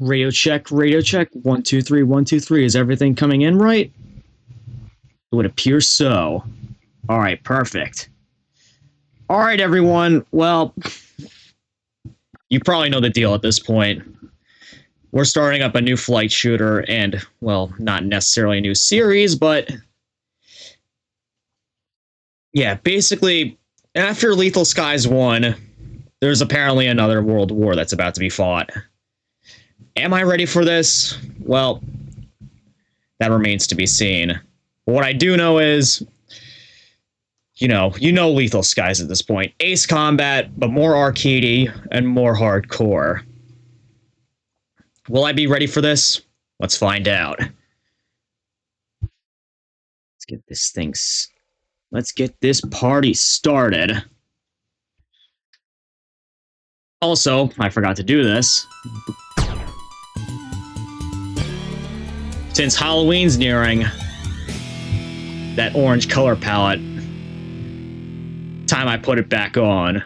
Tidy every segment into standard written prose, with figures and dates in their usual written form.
Radio check, radio check. 1, 2, 3, 1, 2, 3. Is everything coming in right? It would appear so. All right, perfect. All right, everyone. Well, you probably know the deal at this point. We're starting up a new flight shooter and, well, not necessarily a new series, but yeah, basically, after Lethal Skies 1, there's apparently another world war that's about to be fought. Am I ready for this? Well, that remains to be seen. What I do know is, you know Lethal Skies at this point. Ace combat, but more arcadey and more hardcore. Will I be ready for this? Let's find out. Let's get this party started. Also, I forgot to do this. Since Halloween's nearing, that orange color palette, time I put it back on.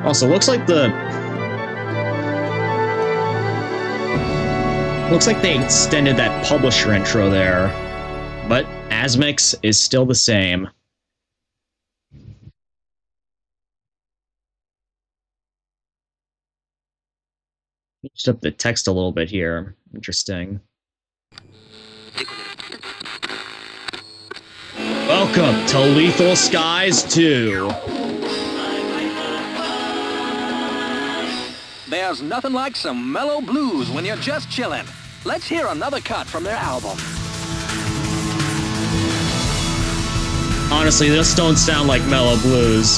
Also, looks like they extended that publisher intro there, but Asmix is still the same. Changed up the text a little bit here. Interesting. Welcome to Lethal Skies 2. There's nothing like some mellow blues when you're just chilling. Let's hear another cut from their album. Honestly, this don't sound like mellow blues.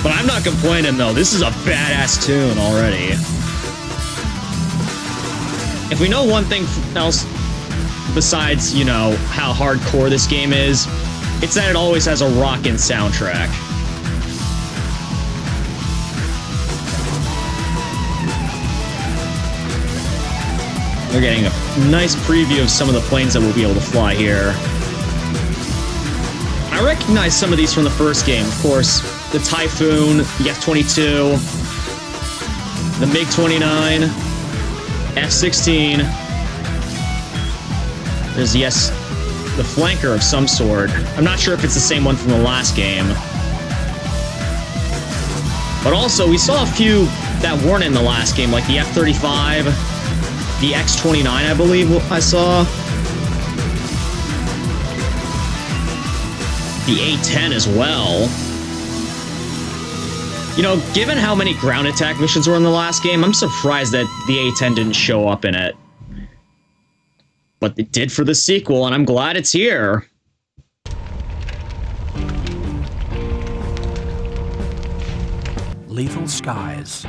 But I'm not complaining, though. This is a badass tune already. If we know one thing else besides, how hardcore this game is, it's that it always has a rockin' soundtrack. We're getting a nice preview of some of the planes that we'll be able to fly here. I recognize some of these from the first game. Of course, the Typhoon, the F-22, the MiG-29, F-16. There's, yes, the flanker of some sort. I'm not sure if it's the same one from the last game. But also, we saw a few that weren't in the last game, like the F-35, the X-29, I believe I saw. The A-10 as well. Given how many ground attack missions were in the last game, I'm surprised that the A-10 didn't show up in it. But it did for the sequel, and I'm glad it's here. Lethal Skies.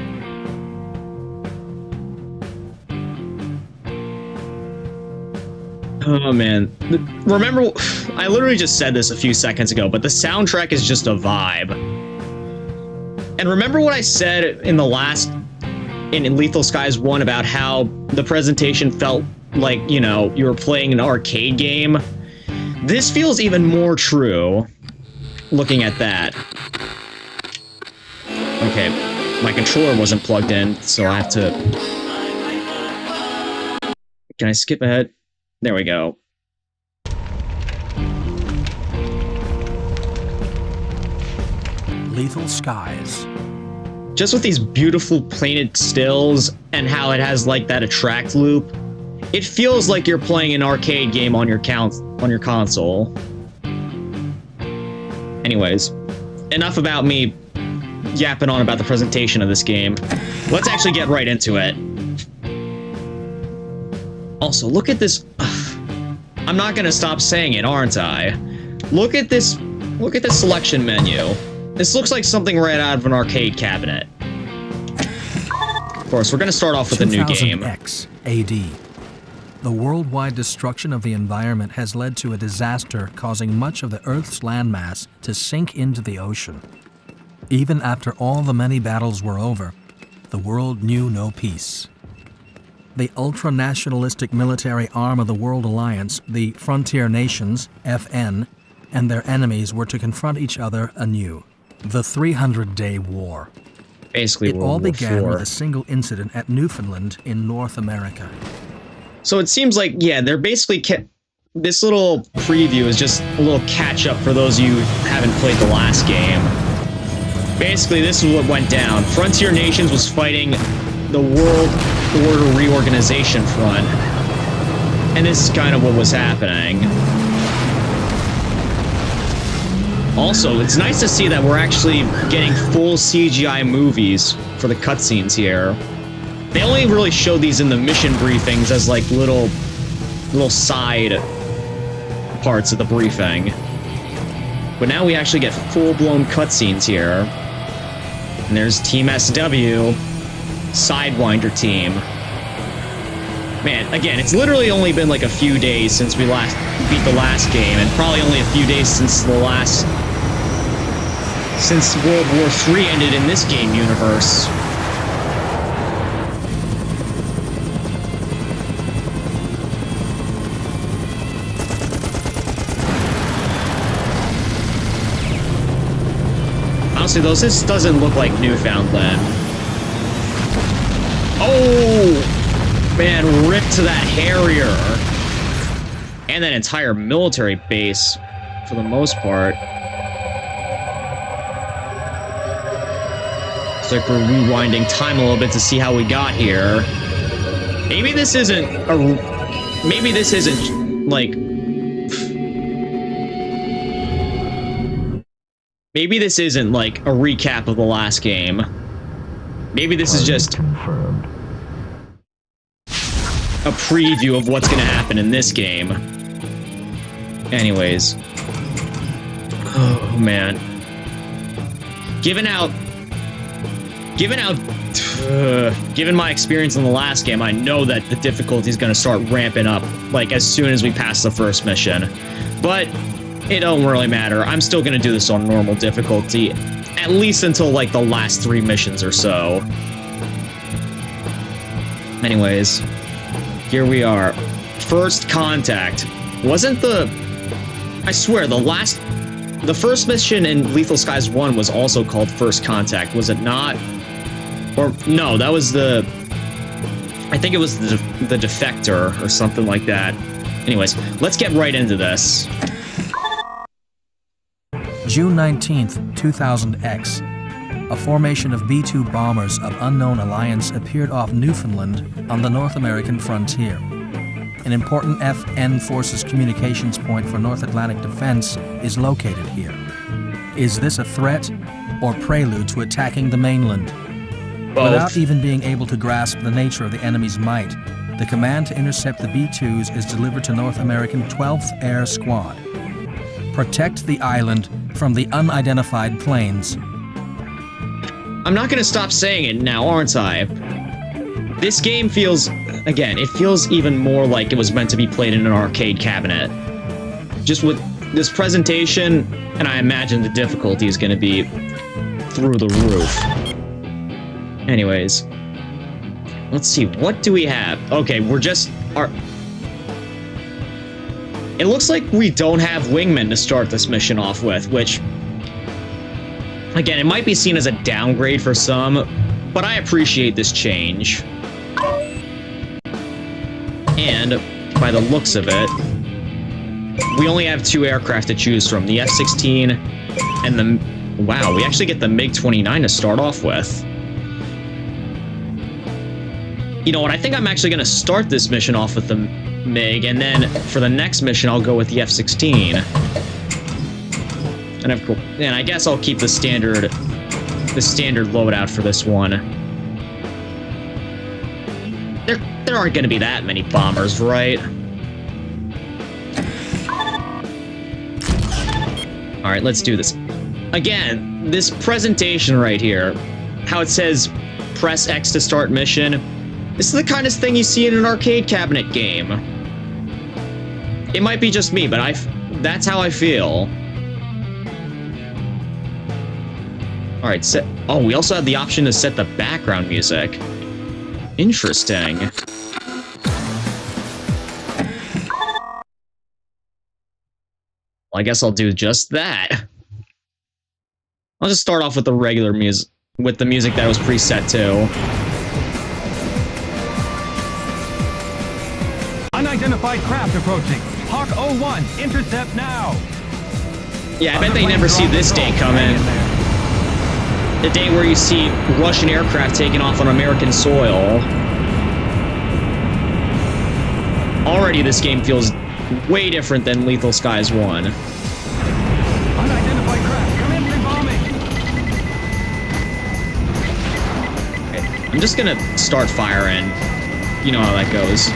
Oh, man. Remember, I literally just said this a few seconds ago, but the soundtrack is just a vibe. And remember what I said in Lethal Skies 1 about how the presentation felt like, you were playing an arcade game? This feels even more true, looking at that. Okay, my controller wasn't plugged in, so I have to... Can I skip ahead? There we go. Lethal Skies. Just with these beautiful painted stills and how it has like that attract loop, it feels like you're playing an arcade game on your console. Anyways, enough about me yapping on about the presentation of this game. Let's actually get right into it. Also, look at this. I'm not gonna stop saying it, aren't I? Look at this selection menu. This looks like something right out of an arcade cabinet. Of course, we're gonna start off with a new game. 2000X AD. The worldwide destruction of the environment has led to a disaster causing much of the Earth's landmass to sink into the ocean. Even after all the many battles were over, the world knew no peace. The ultra-nationalistic military arm of the World Alliance, the Frontier Nations, FN, and their enemies were to confront each other anew. The 300-Day War. Basically It World all War began with IV. a single incident at Newfoundland in North America. So it seems like, yeah, they're basically... This little preview is just a little catch-up for those of you who haven't played the last game. Basically, this is what went down. Frontier Nations was fighting the World Order Reorganization Front. And this is kind of what was happening. Also, it's nice to see that we're actually getting full CGI movies for the cutscenes here. They only really showed these in the mission briefings as like little side parts of the briefing. But now we actually get full-blown cutscenes here. And there's Team SW, Sidewinder team. Man, again, it's literally only been like a few days since we last beat the last game, and probably only a few days since since World War III ended in this game universe. Honestly, though, this doesn't look like Newfoundland. Oh! Man, ripped to that Harrier. And that entire military base, for the most part. It's like we're rewinding time a little bit to see how we got here. Maybe this isn't like... Maybe this isn't like a recap of the last game. Maybe this is just confirmed. a preview of what's gonna happen in this game. Anyways. Oh, man. Given my experience in the last game, I know that the difficulty is gonna start ramping up, like, as soon as we pass the first mission. But it don't really matter. I'm still gonna do this on normal difficulty, at least until, like, the last 3 missions or so. Anyways, here we are. First contact. Wasn't the... I swear, the first mission in Lethal Skies 1 was also called First Contact, was it not? Or, no, that was the... I think it was the Defector, or something like that. Anyways, let's get right into this. June 19th, 2000X. A formation of B-2 bombers of unknown alliance appeared off Newfoundland on the North American frontier. An important FN Forces communications point for North Atlantic defense is located here. Is this a threat or prelude to attacking the mainland? Both. Without even being able to grasp the nature of the enemy's might, the command to intercept the B-2s is delivered to North American 12th Air Squad. Protect the island from the unidentified planes. I'm not gonna stop saying it now, aren't I? This game feels... Again, it feels even more like it was meant to be played in an arcade cabinet. Just with this presentation, and I imagine the difficulty is gonna be through the roof. Anyways. Let's see, what do we have? Okay, we're just... It looks like we don't have wingmen to start this mission off with, which... Again, it might be seen as a downgrade for some, but I appreciate this change. And, by the looks of it, we only have 2 aircraft to choose from, the F-16 and the... Wow, we actually get the MiG-29 to start off with. You know what, I think I'm actually going to start this mission off with the MiG, and then for the next mission I'll go with the F-16. And of course, and I guess I'll keep the standard loadout for this one. There aren't going to be that many bombers, right? All right, let's do this. Again, this presentation right here, how it says press X to start mission, this is the kind of thing you see in an arcade cabinet game. It might be just me, but that's how I feel. All right, set. Oh, we also have the option to set the background music. Interesting. Well, I guess I'll do just that. I'll just start off with the regular music. with the music that was preset too. Unidentified craft approaching. Hawk 01, intercept now. Yeah, I bet they never see this day coming. The day where you see Russian aircraft taking off on American soil. Already this game feels way different than Lethal Skies 1. Unidentified craft, commencing bombing. Okay, I'm just gonna start firing. You know how that goes.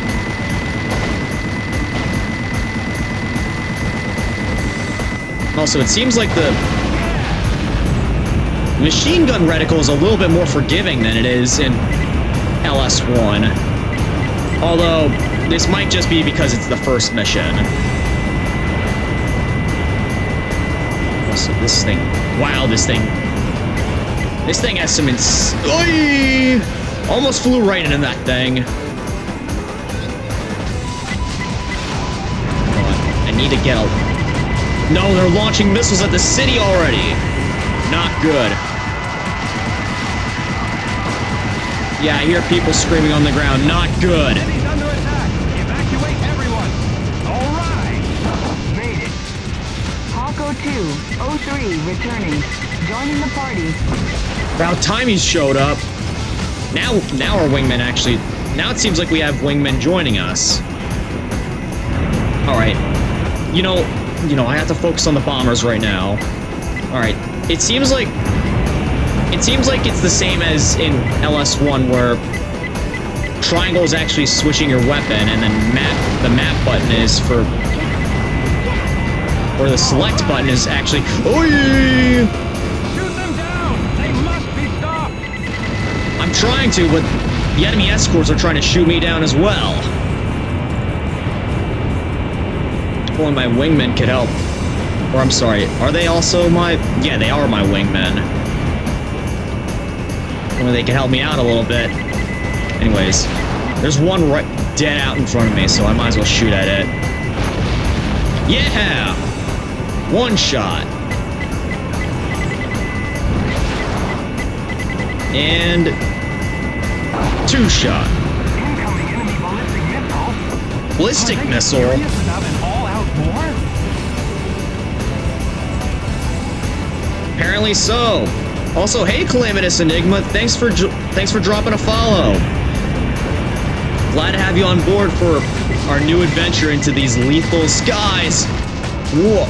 Also, it seems like the machine gun reticle is a little bit more forgiving than it is in LS1. Although, this might just be because it's the first mission. Also, this thing... Wow, this thing has some Oy! Almost flew right into that thing. I need to get a... No, they're launching missiles at the city already. Not good. Yeah, I hear people screaming on the ground. Not good. City's under attack. Evacuate everyone. All right. Made it. Hawk 02, 03 returning. Joining the party. About time he showed up. Now our wingmen actually... Now it seems like we have wingmen joining us. Alright. You know, I have to focus on the bombers right now. Alright. It seems like it's the same as in LS1 where triangle is actually switching your weapon and then the map button is for... Or the select button is actually... Oy! Shoot them down. They must be stopped. I'm trying to, but the enemy escorts are trying to shoot me down as well. One of my wingmen could help. Or I'm sorry, are they also my... Yeah, they are my wingmen. Or they can help me out a little bit. Anyways, there's one right dead out in front of me, so I might as well shoot at it. Yeah! One shot. And... two shot. Incoming enemy ballistic missile. Ballistic missile? Serious about an all-out war? Apparently so. Also, hey, Calamitous Enigma, thanks for dropping a follow. Glad to have you on board for our new adventure into these lethal skies. Whoa!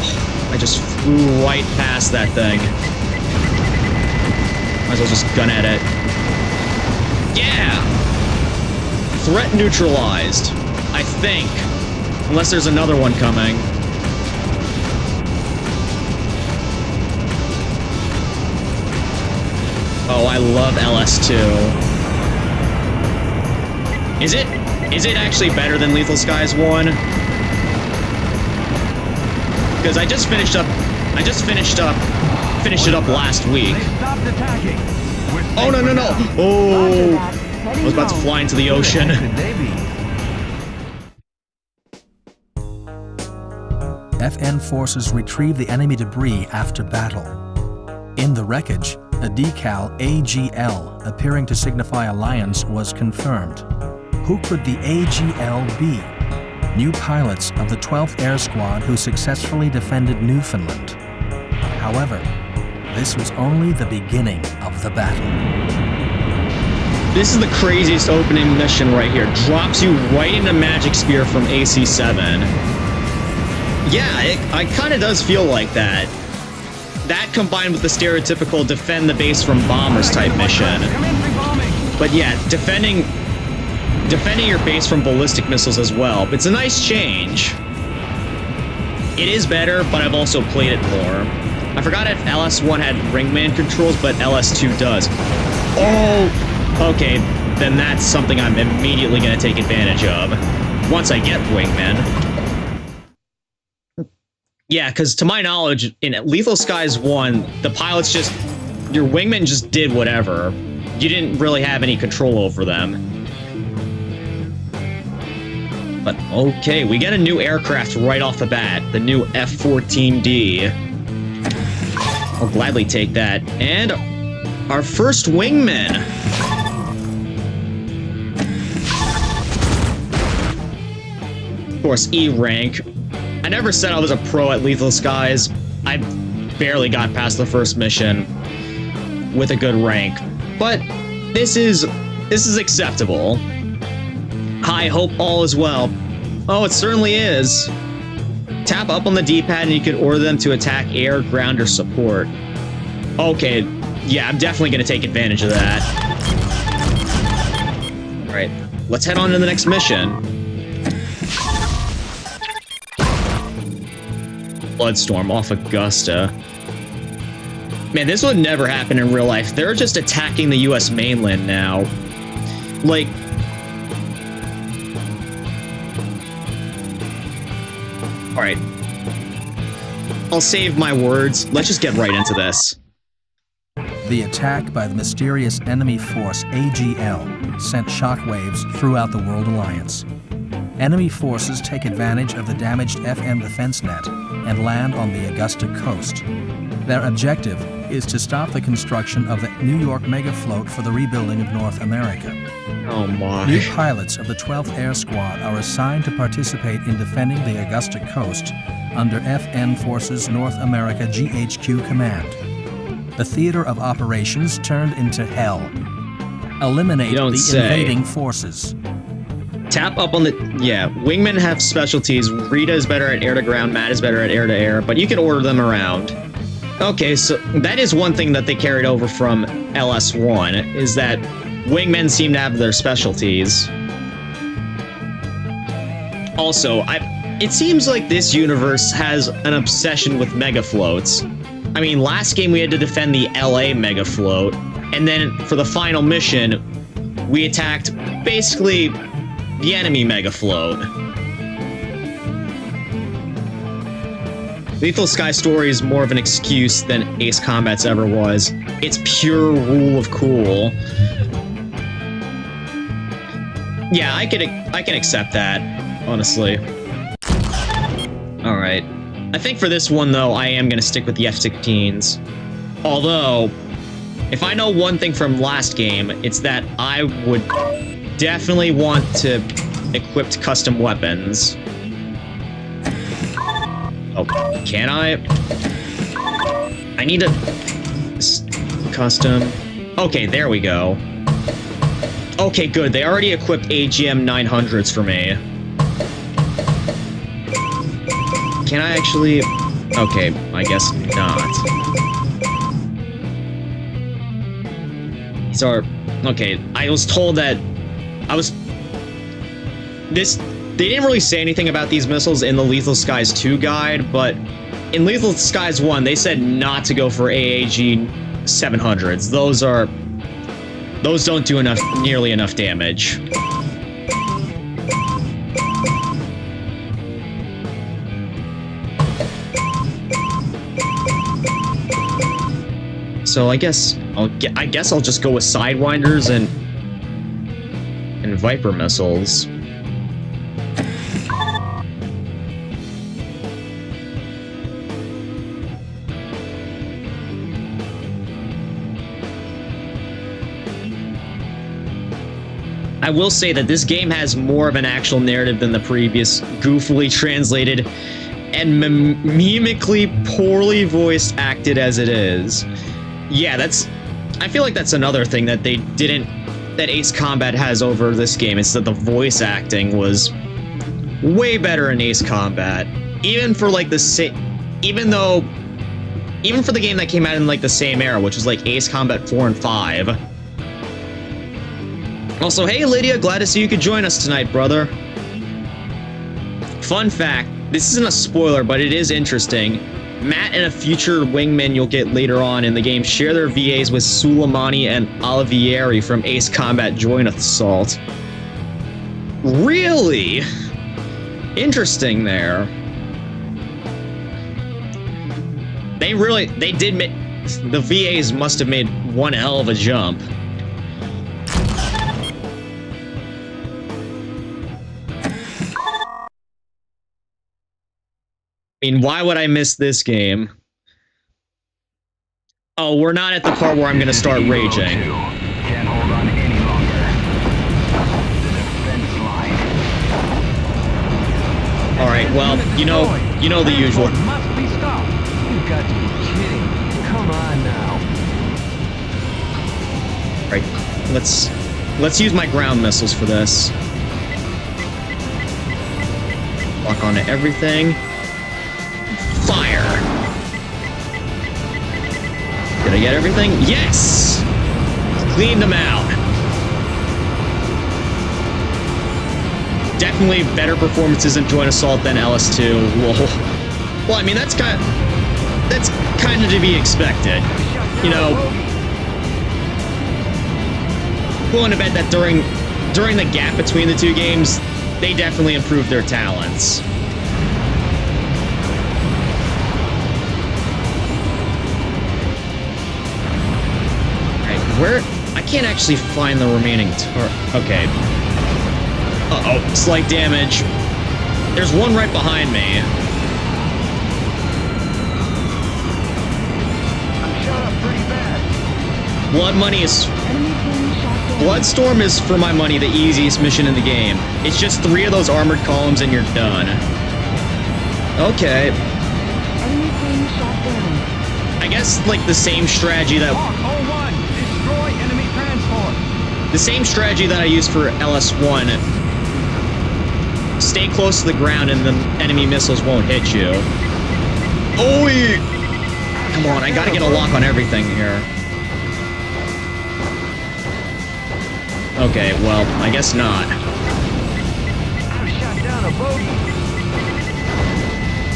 I just flew right past that thing. Might as well just gun at it. Yeah! Threat neutralized. I think. Unless there's another one coming. Oh, I love LS2. Is it actually better than Lethal Skies 1? Because I just finished it up last week. They stopped attacking. Oh, no. Oh, I was about to fly into the ocean. FN forces retrieve the enemy debris after battle. In the wreckage, a decal AGL appearing to signify alliance was confirmed. Who could the AGL be? New pilots of the 12th Air Squad who successfully defended Newfoundland. However, this was only the beginning of the battle. This is the craziest opening mission right here. Drops you right into Magic Spear from AC7. Yeah, it kind of does feel like that. That combined with the stereotypical defend the base from bombers type mission. But yeah, defending your base from ballistic missiles as well. It's a nice change. It is better, but I've also played it more. I forgot if LS1 had ringman controls, but LS2 does. Oh, okay, then that's something I'm immediately going to take advantage of once I get wingman. Yeah, because to my knowledge, in Lethal Skies 1, the pilots your wingmen just did whatever. You didn't really have any control over them. But okay, we get a new aircraft right off the bat, the new F-14D. I'll gladly take that. And Our first wingman. Of course, E rank. I never said I was a pro at Lethal Skies. I barely got past the first mission with a good rank. But this is acceptable. I hope all is well. Oh, it certainly is. Tap up on the D-pad and you can order them to attack air, ground, or support. Okay, yeah, I'm definitely going to take advantage of that. Alright, let's head on to the next mission. Bloodstorm off Augusta. Man, this would never happen in real life. They're just attacking the US mainland now. Like... Alright. I'll save my words. Let's just get right into this. The attack by the mysterious enemy force AGL sent shockwaves throughout the World Alliance. Enemy forces take advantage of the damaged FM defense net and land on the Augusta coast. Their objective is to stop the construction of the New York megafloat for the rebuilding of North America. Oh my. New pilots of the 12th Air Squad are assigned to participate in defending the Augusta coast under FN Forces North America GHQ command. The theater of operations turned into hell. Eliminate the invading forces. Tap up on the... Yeah, wingmen have specialties. Rita is better at air-to-ground, Matt is better at air-to-air, but you can order them around. Okay, so that is one thing that they carried over from LS1, is that wingmen seem to have their specialties. Also, it seems like this universe has an obsession with megafloats. I mean, last game we had to defend the LA megafloat, and then for the final mission, we attacked basically the enemy megafloat. Lethal Sky Story is more of an excuse than Ace Combat's ever was. It's pure rule of cool. Yeah, I can accept that, honestly. Alright. I think for this one, though, I am going to stick with the F-16s. Although, if I know one thing from last game, it's that I would definitely want to equip custom weapons. Oh, can I? I need to... Custom... Okay, there we go. Okay, good. They already equipped AGM 900s for me. Can I actually... Okay, I guess not. These are... Okay, I was told that... They didn't really say anything about these missiles in the Lethal Skies 2 guide, but in Lethal Skies 1, they said not to go for AAG 700s. Those don't do nearly enough damage. So I guess I'll just go with Sidewinders and Viper missiles. I will say that this game has more of an actual narrative than the previous goofily translated and mimically poorly voice acted as it is. Yeah, I feel like that's another thing that that Ace Combat has over this game, is that the voice acting was way better in Ace Combat. Even for like even for the game that came out in like the same era, which was like Ace Combat 4 and 5. Also, hey Lydia, glad to see you could join us tonight, brother. Fun fact, this isn't a spoiler, but it is interesting. Matt and a future wingman you'll get later on in the game share their VAs with Suleimani and Olivieri from Ace Combat Joint Assault. Really? Interesting there. The VAs must have made one hell of a jump. I mean, why would I miss this game? Oh, we're not at the part where I'm gonna start raging. Can't hold on any longer. The defense line. Alright, well, you know the usual. Must be stopped. You've got to be kidding. Come on now. Right, let's use my ground missiles for this. Lock onto everything. Fire! Did I get everything? Yes! Cleaned them out. Definitely better performances in Joint Assault than LS2. Lol. Well, I mean, that's kind of to be expected. You know, willing to bet that during the gap between the two games, they definitely improved their talents. Where? I can't actually find the remaining okay. Uh-oh, slight damage. There's one right behind me. I'm shot up pretty bad. Bloodstorm is, for my money, the easiest mission in the game. It's just 3 of those armored columns and you're done. Okay. Enemy plane shot down. I guess, like, the same strategy that... Hawk 01, destroy enemy transport. The same strategy that I used for LS1. Stay close to the ground and the enemy missiles won't hit you. Oh, come on, I gotta get a lock on everything here. Okay, well, I guess not. I've shot down a bogey.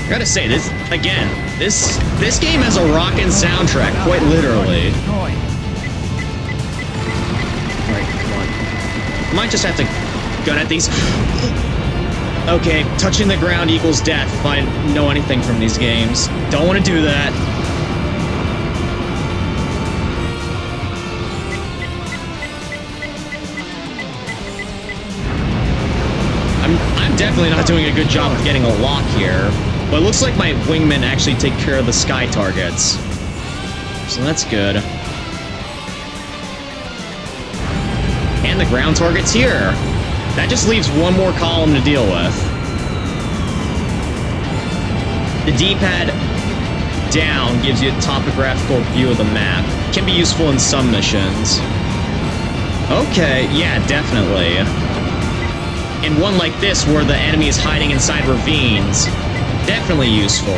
I gotta say, this game has a rockin' soundtrack, quite literally. Alright, come on. I might just have to gun at these. Okay, touching the ground equals death if I know anything from these games. Don't want to do that. I'm definitely not doing a good job of getting a lock here. But it looks like my wingmen actually take care of the sky targets. So that's good. And the ground target's here. That just leaves one more column to deal with. The D-pad down gives you a topographical view of the map. Can be useful in some missions. Okay, yeah, definitely. And one like this where the enemy is hiding inside ravines. Definitely useful.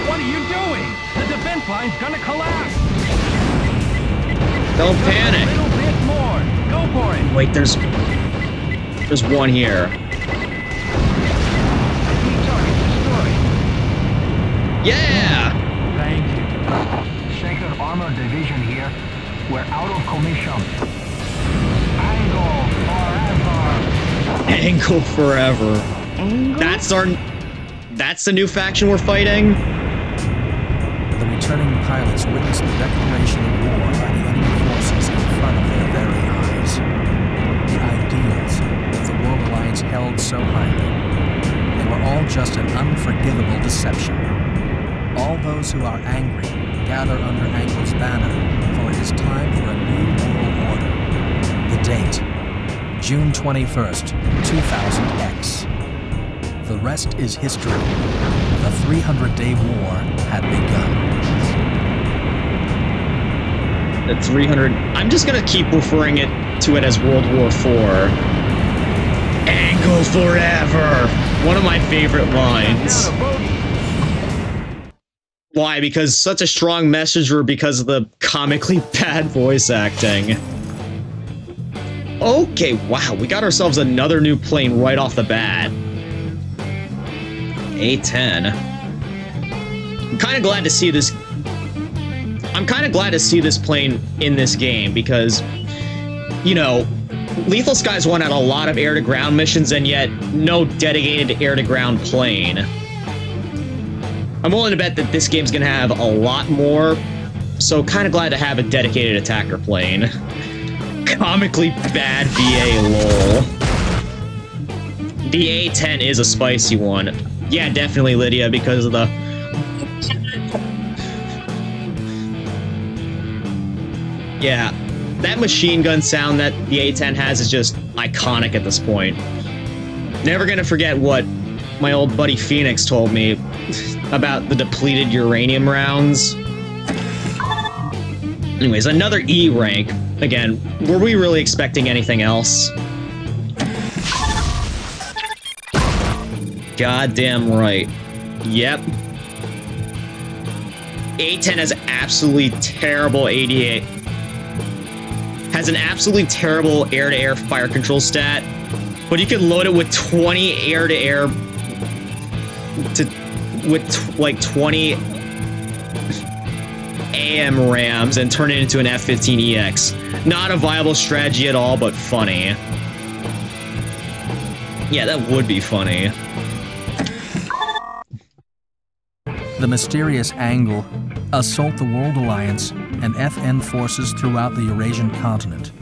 What are you doing? The defense line's gonna collapse. Don't panic. A little bit more. Go for it. Wait, there's one here. Target destroyed. Yeah! Thank you. Second Armored Division here. We're out of commission. Angle forever. Angle? That's the new faction we're fighting? The returning pilots witnessed the declaration of war by the enemy forces in front of their very eyes. The ideals that the World Alliance held so highly, they were all just an unforgivable deception. All those who are angry gather under Angle's banner, for it is time for a new world order. The date, June 21st, 2000X. The rest is history. The 300-day war had begun. The 300... I'm just gonna keep referring to it as World War IV. Angle forever! One of my favorite lines. Why? Because such a strong message, or because of the comically bad voice acting? Okay, wow, we got ourselves another new plane right off the bat. A-10. I'm kind of glad to see this plane in this game because, you know, Lethal Skies 1 had a lot of air-to-ground missions and yet no dedicated air-to-ground plane. I'm willing to bet that this game's gonna have a lot more, so kind of glad to have a dedicated attacker plane. Comically bad VA, lol. The A-10 is a spicy one. Yeah, definitely, Lydia, because of the... Yeah, that machine gun sound that the A10 has is just iconic at this point. Never gonna forget what my old buddy Phoenix told me about the depleted uranium rounds. Anyways, another E rank. Again, were we really expecting anything else? Goddamn right. Yep. A10 has absolutely terrible 88. Has an absolutely terrible air-to-air fire control stat, but you can load it with 20 air-to-air with like 20 AM rams and turn it into an F-15EX. Not a viable strategy at all, but funny. Yeah, that would be funny. The mysterious Angle assault the World Alliance and FN forces throughout the Eurasian continent.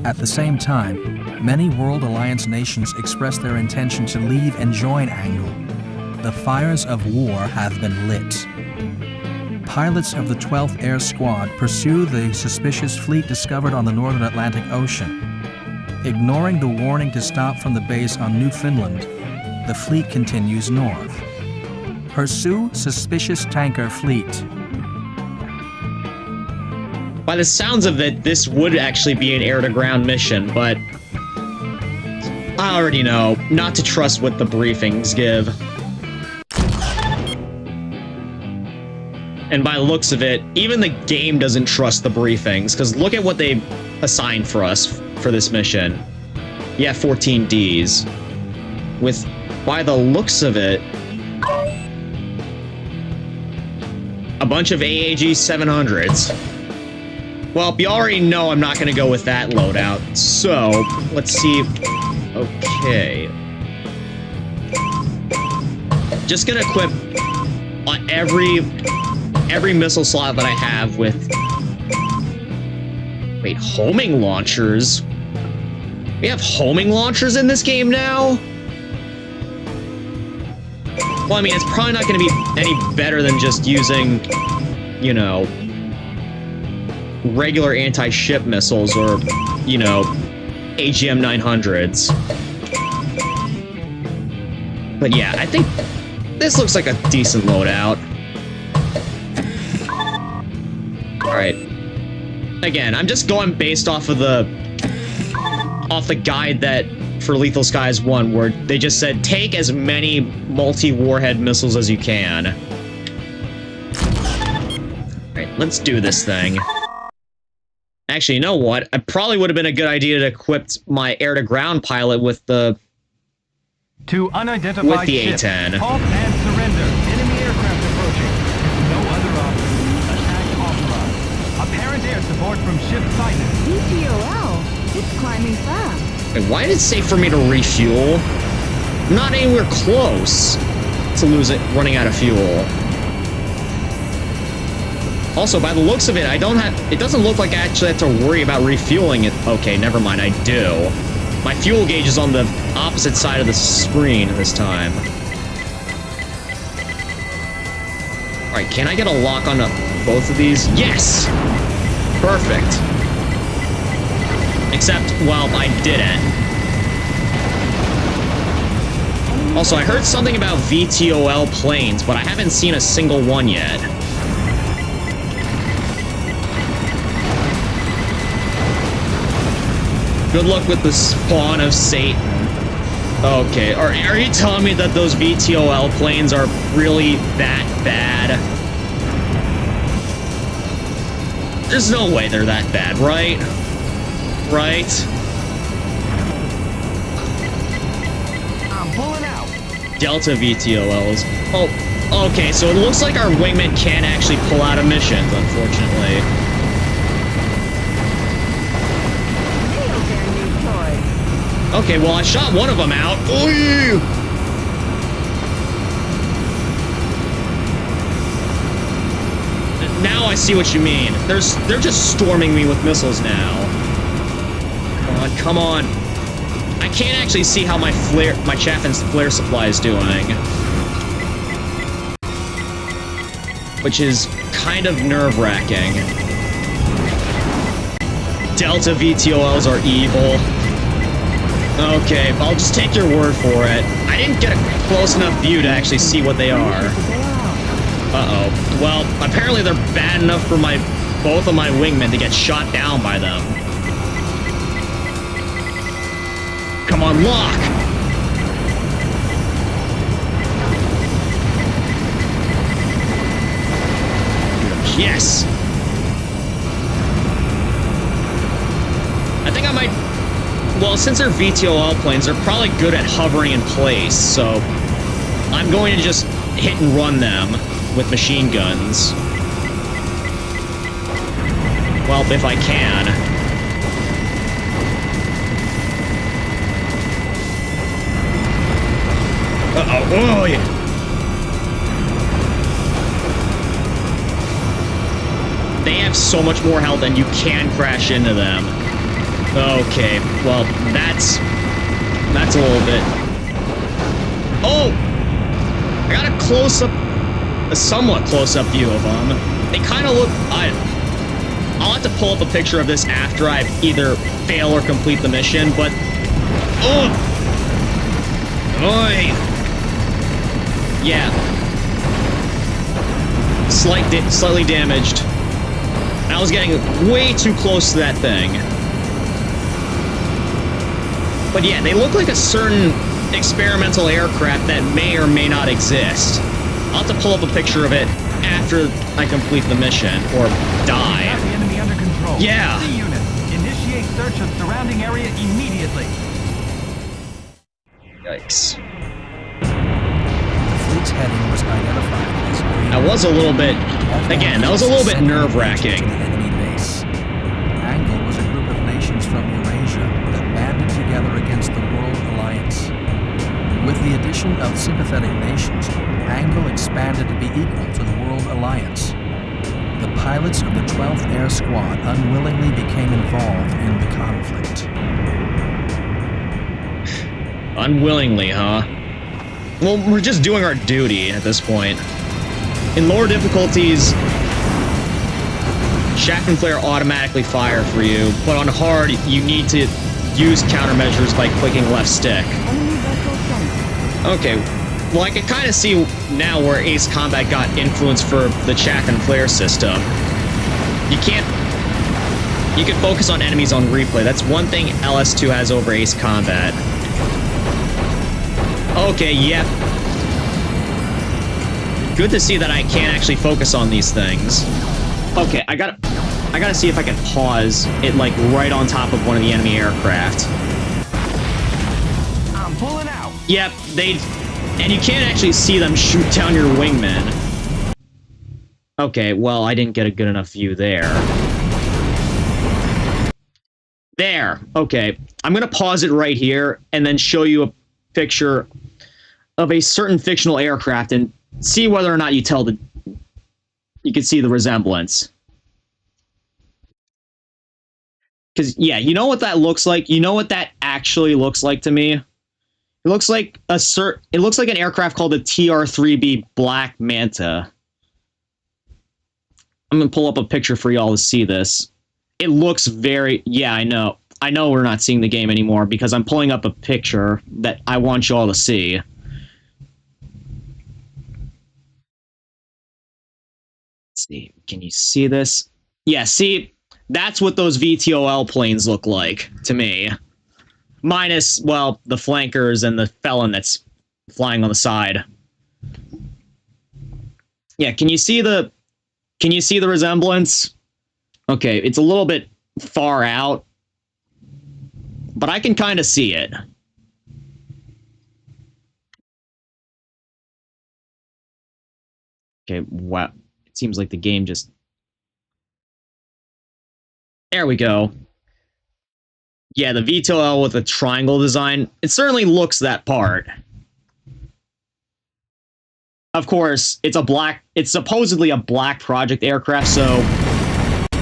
At the same time, many World Alliance nations express their intention to leave and join Angle. The fires of war have been lit. Pilots of the 12th Air Squad pursue the suspicious fleet discovered on the northern Atlantic Ocean. Ignoring the warning to stop from the base on Newfoundland, the fleet continues north. Pursue suspicious tanker fleet. By the sounds of it, this would actually be an air-to-ground mission, but I already know not to trust what the briefings give. And by the looks of it, even the game doesn't trust the briefings, because look at what they assigned for us for this mission. Yeah, 14Ds. With, by the looks of it, a bunch of AAG 700s. Well, you already know I'm not going to go with that loadout, so let's see. Okay. Just going to equip on every missile slot that I have with... Wait, homing launchers? We have homing launchers in this game now? Well, I mean, it's probably not going to be any better than just using, you know, regular anti-ship missiles or, you know, AGM 900s. But yeah, I think this looks like a decent loadout. Alright. Again, I'm just going based off the guide that for Lethal Skies 1, where they just said, take as many multi-warhead missiles as you can. Alright, let's do this thing. Actually, you know what? It probably would have been a good idea to equip my air-to-ground pilot with the... To unidentified ships, A10. halt and surrender. Enemy aircraft approaching. No other option. Attack authorized. Apparent air support from ship sighted. VTOL. It's climbing fast. Wait, why did it say for me to refuel? I'm not anywhere close to running out of fuel. Also, by the looks of it, it doesn't look like I actually have to worry about refueling it. Okay, never mind, I do. My fuel gauge is on the opposite side of the screen this time. Alright, can I get a lock on both of these? Yes! Perfect. Except, well, I didn't. Also, I heard something about VTOL planes, but I haven't seen a single one yet. Good luck with the spawn of Satan. Okay, are you telling me that those VTOL planes are really that bad? There's no way they're that bad, right? Right? I'm pulling out. Delta VTOLs. Oh, okay, so it looks like our wingmen can't actually pull out of missions, unfortunately. Okay, well, I shot one of them out. Oy! Now I see what you mean. They're just storming me with missiles now. Come on. I can't actually see how my chaff and flare supply is doing. Which is kind of nerve-wracking. Delta VTOLs are evil. Okay, I'll just take your word for it. I didn't get a close enough view to actually see what they are. Uh-oh. Well, apparently they're bad enough for both of my wingmen to get shot down by them. Come on, lock! Yes! I think I might... Well, since they're VTOL planes, they're probably good at hovering in place, so I'm going to just hit and run them with machine guns. Well, if I can. Uh-oh. Oh, yeah. They have so much more health and you can crash into them. Okay, well, that's a little bit... Oh! I got a somewhat close-up view of them. They kind of look... I'll have to pull up a picture of this after I either fail or complete the mission, but... Oh! Oy! Yeah. Slightly damaged. I was getting way too close to that thing. But yeah, they look like a certain experimental aircraft that may or may not exist. I'll have to pull up a picture of it after I complete the mission, or die. Have the enemy under control. Yeah. C unit, initiate search of surrounding area immediately. Yikes. The fleet's heading was identified as green. That was a little bit... Again, that was a little bit nerve-wracking. Enemy base. Angle was a group of nations from Eurasia that banded together against the World Alliance. With the addition of sympathetic nations, Angle expanded to be equal to the World Alliance. The pilots of the 12th Air Squad unwillingly became involved in the conflict. Unwillingly, huh? Well, we're just doing our duty at this point. In lower difficulties, shaft and flare automatically fire for you, but on hard, you need to use countermeasures by clicking left stick. Okay, well, I can kind of see now where Ace Combat got influence for the chaff and flare system. You can focus on enemies on replay. That's one thing LS2 has over Ace Combat. Okay, yep. Good to see that I can actually focus on these things. Okay, I gotta see if I can pause it, like, right on top of one of the enemy aircraft. I'm pulling out. Yep, and you can't actually see them shoot down your wingmen. Okay, well, I didn't get a good enough view there. There, okay. I'm gonna pause it right here, and then show you a picture of a certain fictional aircraft, and see whether or not you can see the resemblance. Because, yeah, you know what that looks like? You know what that actually looks like to me? It looks like an aircraft called the TR-3B Black Manta. I'm gonna pull up a picture for y'all to see this. It looks very... Yeah, I know. I know we're not seeing the game anymore because I'm pulling up a picture that I want y'all to see. Let's see. Can you see this? Yeah, see? That's what those VTOL planes look like to me. Minus, well, the flankers and the felon that's flying on the side. Yeah, can you see the resemblance? Okay, it's a little bit far out, but I can kind of see it. Okay, wow. It seems like the game just... There we go. Yeah, the VTOL with the triangle design, it certainly looks that part. Of course, it's supposedly a black project aircraft, so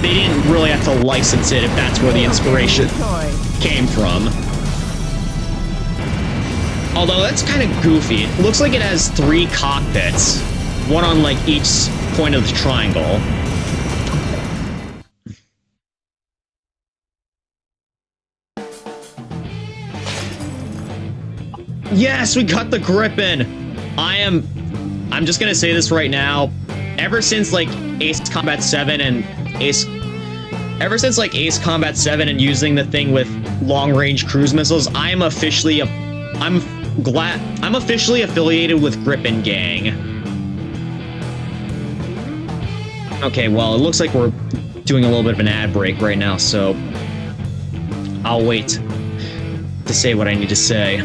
they didn't really have to license it if that's where the inspiration came from. Although that's kind of goofy. It looks like it has 3 cockpits, one on like each point of the triangle. Yes, we got the Griffin. I'm just gonna say this right now. Ever since like Ace Combat 7 and Ace Combat 7 and using the thing with long-range cruise missiles, I'm officially affiliated with Griffin Gang. Okay, well, it looks like we're doing a little bit of an ad break right now, so I'll wait to say what I need to say.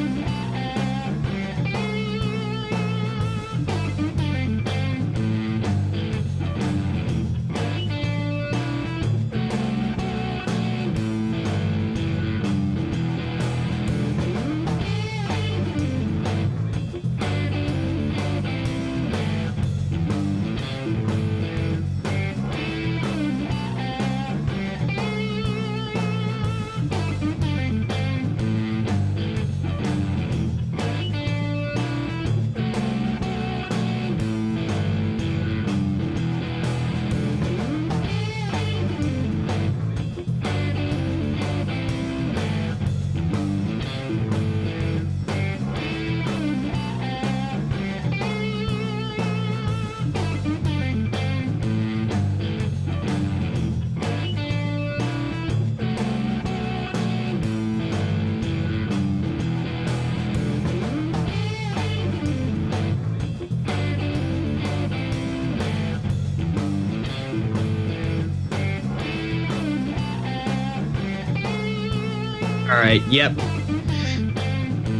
Alright, yep.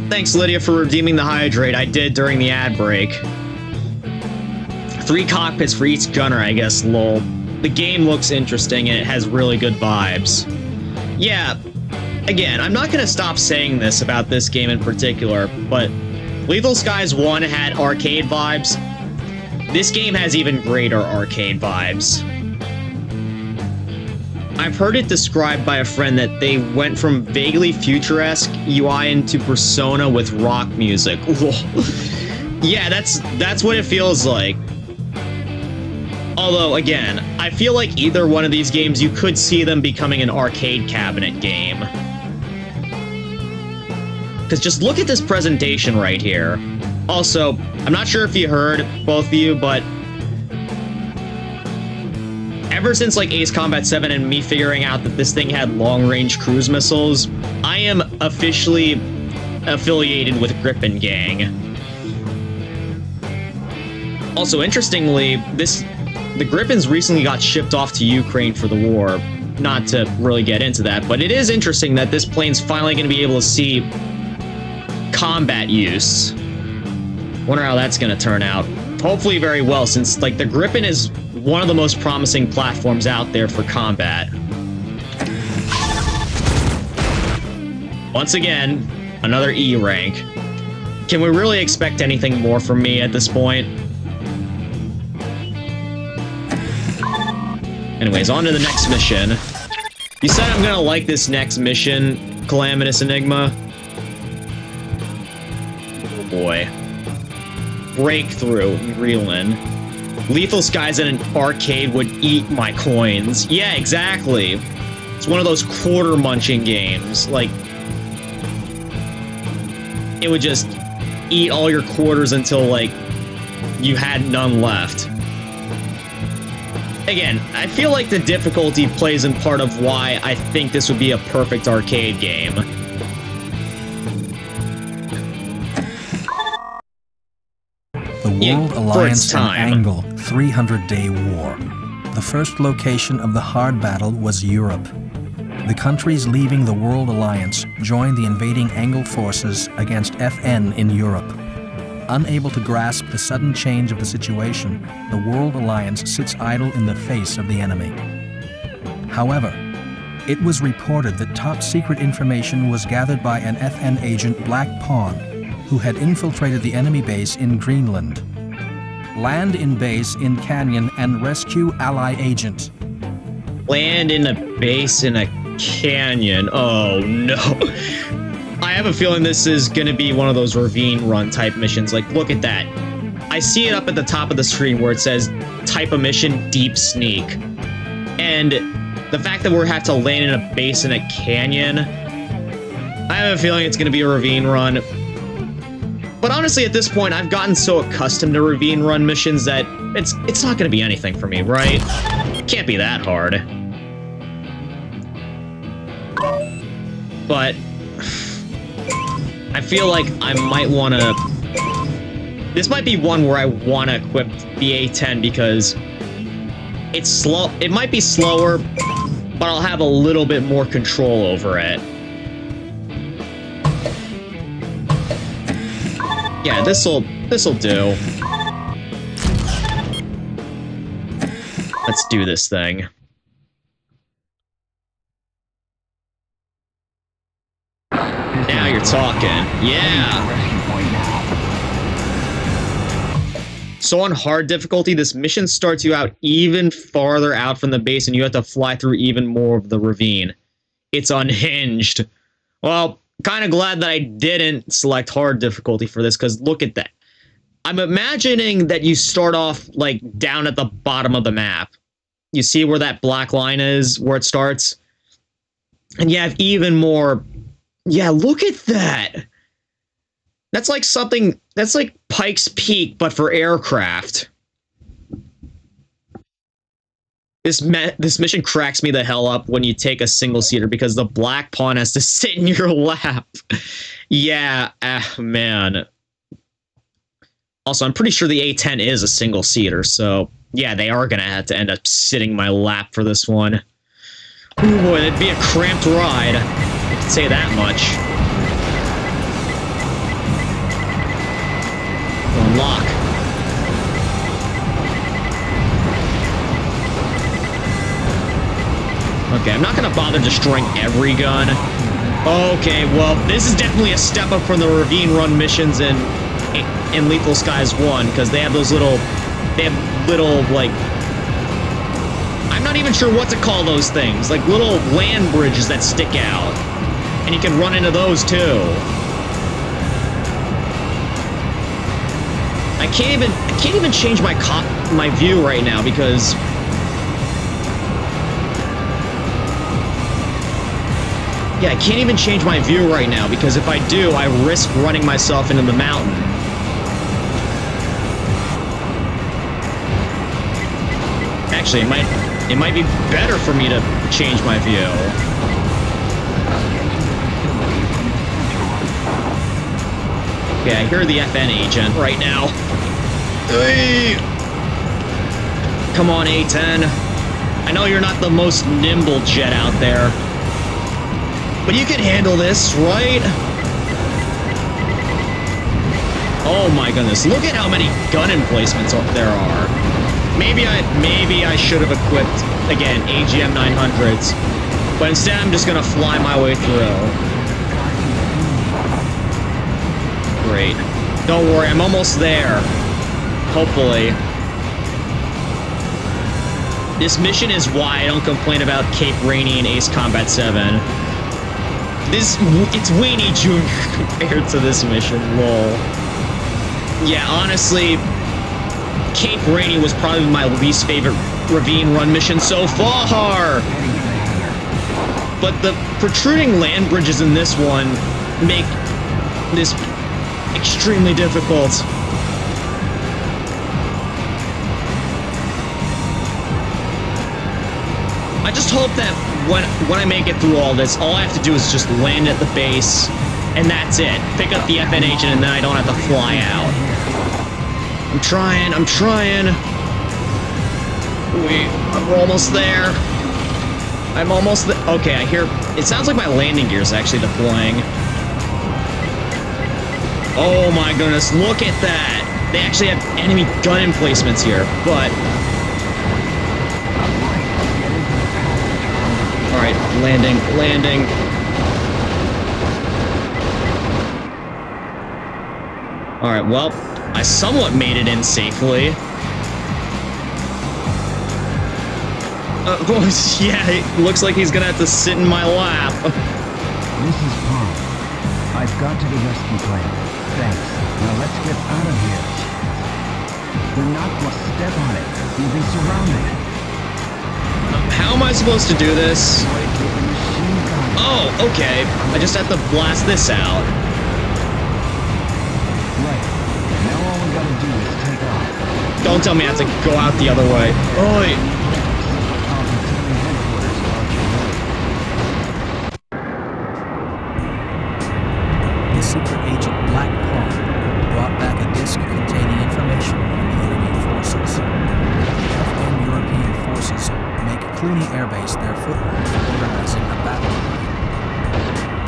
Thanks, Lydia, for redeeming the hydrate. I did during the ad break. 3 cockpits for each gunner, I guess, lol. The game looks interesting and it has really good vibes. Yeah, again, I'm not gonna stop saying this about this game in particular, but Lethal Skies 1 had arcade vibes. This game has even greater arcade vibes. I've heard it described by a friend that they went from vaguely futuresque UI into Persona with rock music. Yeah, that's what it feels like. Although, again, I feel like either one of these games, you could see them becoming an arcade cabinet game. Because just look at this presentation right here. Also, I'm not sure if you heard, both of you, but ever since like Ace Combat 7 and me figuring out that this thing had long-range cruise missiles, I am officially affiliated with Griffin Gang. Also, interestingly, the Griffins recently got shipped off to Ukraine for the war. Not to really get into that, but it is interesting that this plane's finally going to be able to see combat use. Wonder how that's going to turn out. Hopefully very well, since like the Griffin is one of the most promising platforms out there for combat. Once again, another E rank. Can we really expect anything more from me at this point? Anyways, on to the next mission. You said I'm gonna like this next mission, Calamitous Enigma. Oh boy. Breakthrough, Reelin. Lethal Skies in an arcade would eat my coins. Yeah, exactly. It's one of those quarter munching games. Like, it would just eat all your quarters until, like, you had none left. Again, I feel like the difficulty plays in part of why I think this would be a perfect arcade game. The World Alliance and Angle 300-Day War. The first location of the hard battle was Europe. The countries leaving the World Alliance joined the invading Angle forces against FN in Europe. Unable to grasp the sudden change of the situation, the World Alliance sits idle in the face of the enemy. However, it was reported that top-secret information was gathered by an FN agent, Black Pawn, who had infiltrated the enemy base in Greenland. Land in base in Canyon and rescue ally agent. Land in a base in a canyon. Oh no. I have a feeling this is going to be one of those ravine run type missions. Like, look at that. I see it up at the top of the screen where it says type of mission, deep sneak. And the fact that we're have to land in a base in a canyon, I have a feeling it's going to be a ravine run. But honestly, at this point, I've gotten so accustomed to ravine run missions that it's not going to be anything for me, right? It can't be that hard. But I feel like I might want to... This might be one where I want to equip the A10 because it's slow. It might be slower, but I'll have a little bit more control over it. Yeah, this'll do. Let's do this thing. Now you're talking. Yeah. So on hard difficulty, this mission starts you out even farther out from the base and you have to fly through even more of the ravine. It's unhinged. Well, kind of glad that I didn't select hard difficulty for this, because look at that. I'm imagining that you start off, like, down at the bottom of the map. You see where that black line is, where it starts? And you have even more... Yeah, look at that! That's like something... That's like Pike's Peak, but for aircraft. This mission cracks me the hell up when you take a single-seater, because the black pawn has to sit in your lap. Yeah, man. Also, I'm pretty sure the A10 is a single-seater, so... Yeah, they are gonna have to end up sitting in my lap for this one. Ooh, boy, that'd be a cramped ride. I can say that much. Unlock. Okay, I'm not gonna bother destroying every gun. Okay, well, this is definitely a step up from the ravine run missions in Lethal Skies 1, because they have those little... They have little, like... I'm not even sure what to call those things. Like, little land bridges that stick out. And you can run into those, too. I can't even change my view right now, because... Yeah, I can't even change my view right now, because if I do, I risk running myself into the mountain. Actually, it might be better for me to change my view. Okay, I hear the FN agent right now. Hey! Come on, A10. I know you're not the most nimble jet out there, but you can handle this, right? Oh my goodness, look at how many gun emplacements there are. Maybe I should have equipped, again, AGM 900s, but instead I'm just gonna fly my way through. Great. Don't worry, I'm almost there. Hopefully. This mission is why I don't complain about Cape Rainy and Ace Combat 7. It's Weenie Jr. compared to this mission, lol. Yeah, honestly, Cape Rainy was probably my least favorite ravine run mission so far! But the protruding land bridges in this one make this extremely difficult. I just hope that when I make it through all this, all I have to do is just land at the base, and that's it. Pick up the FN agent, and then I don't have to fly out. I'm trying. We're almost there. I'm almost there. Okay, I hear... It sounds like my landing gear is actually deploying. Oh my goodness, look at that! They actually have enemy gun emplacements here, but... Alright, landing. Alright, well, I somewhat made it in safely. Yeah, it looks like he's gonna have to sit in my lap. This is Paul. I've got to the rescue plane. Thanks. Now let's get out of here. We're not going to step on it. We'll be surrounded. How am I supposed to do this? Oh, okay. I just have to blast this out. Right. Now all we gotta do is take off. Don't tell me I have to go out the other way. Oi! I'll be telling headquarters about your work. The secret agent Black Paul brought back a disc containing information on the enemy forces. FN European forces make Clooney Air Base their foothold for organizing a battle line.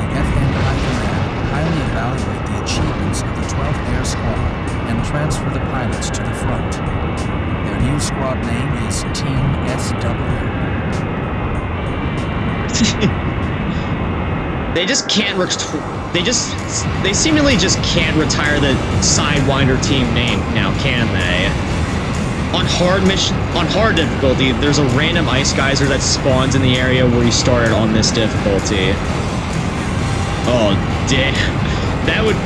The FN High Command highly evaluate the achievements of the 12th Air Squad and transfer the pilots to the front. Their new squad name is Team SW. They seemingly just can't retire the Sidewinder team name now, can they? On hard difficulty, there's a random ice geyser that spawns in the area where you started on this difficulty. Oh, damn. That would,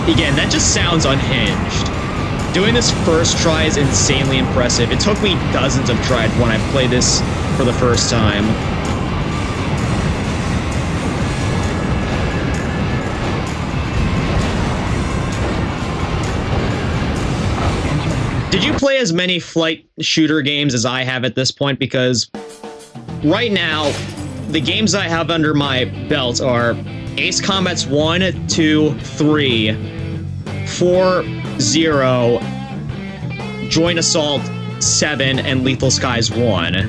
again, that just sounds unhinged. Doing this first try is insanely impressive. It took me dozens of tries when I played this for the first time. Did you play as many flight shooter games as I have at this point? Because right now, the games I have under my belt are Ace Combats 1, 2, 3, 4, 0, Joint Assault 7, and Lethal Skies 1. I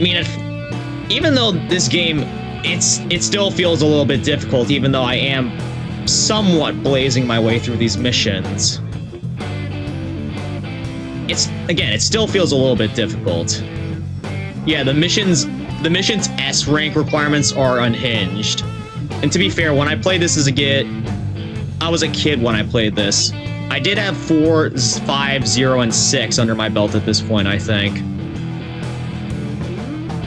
mean, even though this game, it still feels a little bit difficult, even though I am somewhat blazing my way through these missions. It still feels a little bit difficult. Yeah, the mission's S rank requirements are unhinged. And to be fair, when I played this as a kid, I was a kid when I played this. I did have 4, 5, 0, and 6 under my belt at this point, I think.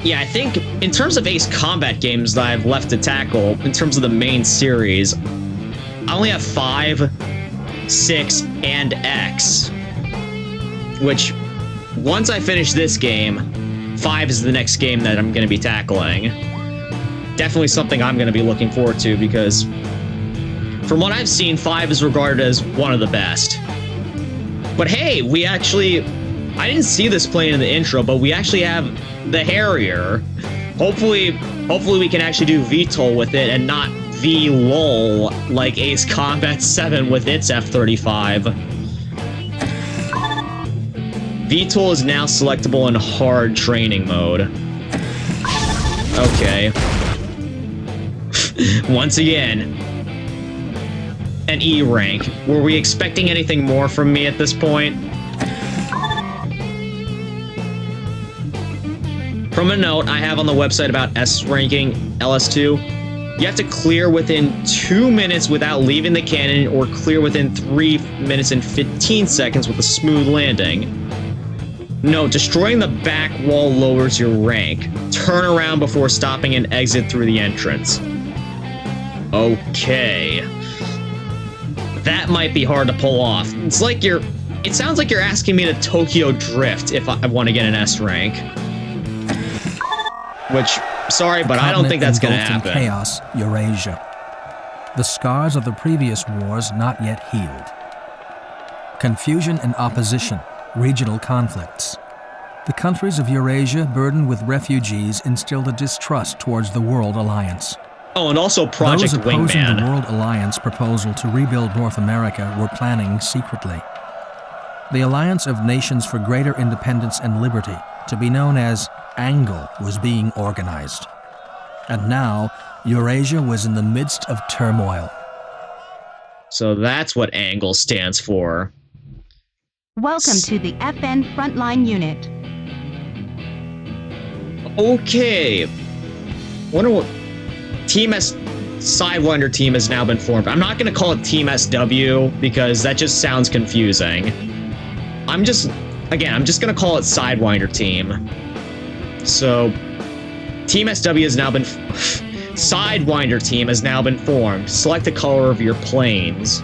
Yeah, I think in terms of Ace Combat games that I've left to tackle, in terms of the main series, I only have 5, 6, and X. Which, once I finish this game, 5 is the next game that I'm going to be tackling. Definitely something I'm going to be looking forward to, because from what I've seen, 5 is regarded as one of the best. But hey, I didn't see this playing in the intro, but we actually have the Harrier. Hopefully we can actually do VTOL with it and not VLOL like Ace Combat 7 with its F-35. VTOL is now selectable in hard training mode. Okay. Once again, an E rank. Were we expecting anything more from me at this point? From a note I have on the website about S ranking LS2, you have to clear within 2 minutes without leaving the cannon, or clear within 3 minutes and 15 seconds with a smooth landing. No, destroying the back wall lowers your rank. Turn around before stopping and exit through the entrance. Okay. That might be hard to pull off. It sounds like you're asking me to Tokyo Drift if I want to get an S rank. Which, sorry, but I don't think that's going to happen. Chaos, Eurasia. The scars of the previous wars not yet healed. Confusion and opposition. Regional conflicts. The countries of Eurasia, burdened with refugees, instilled a distrust towards the World Alliance. Oh, and also Project Those opposing Wingman. the World Alliance proposal to rebuild North America were planning secretly. The Alliance of Nations for Greater Independence and Liberty, to be known as ANGLE, was being organized. And now, Eurasia was in the midst of turmoil. So that's what ANGLE stands for. Welcome to the FN Frontline Unit. Okay. Wonder what Team S Sidewinder team has now been formed. I'm not going to call it Team SW because that just sounds confusing. I'm just going to call it Sidewinder team. So, Team SW has now been Sidewinder team has now been formed. Select the color of your planes.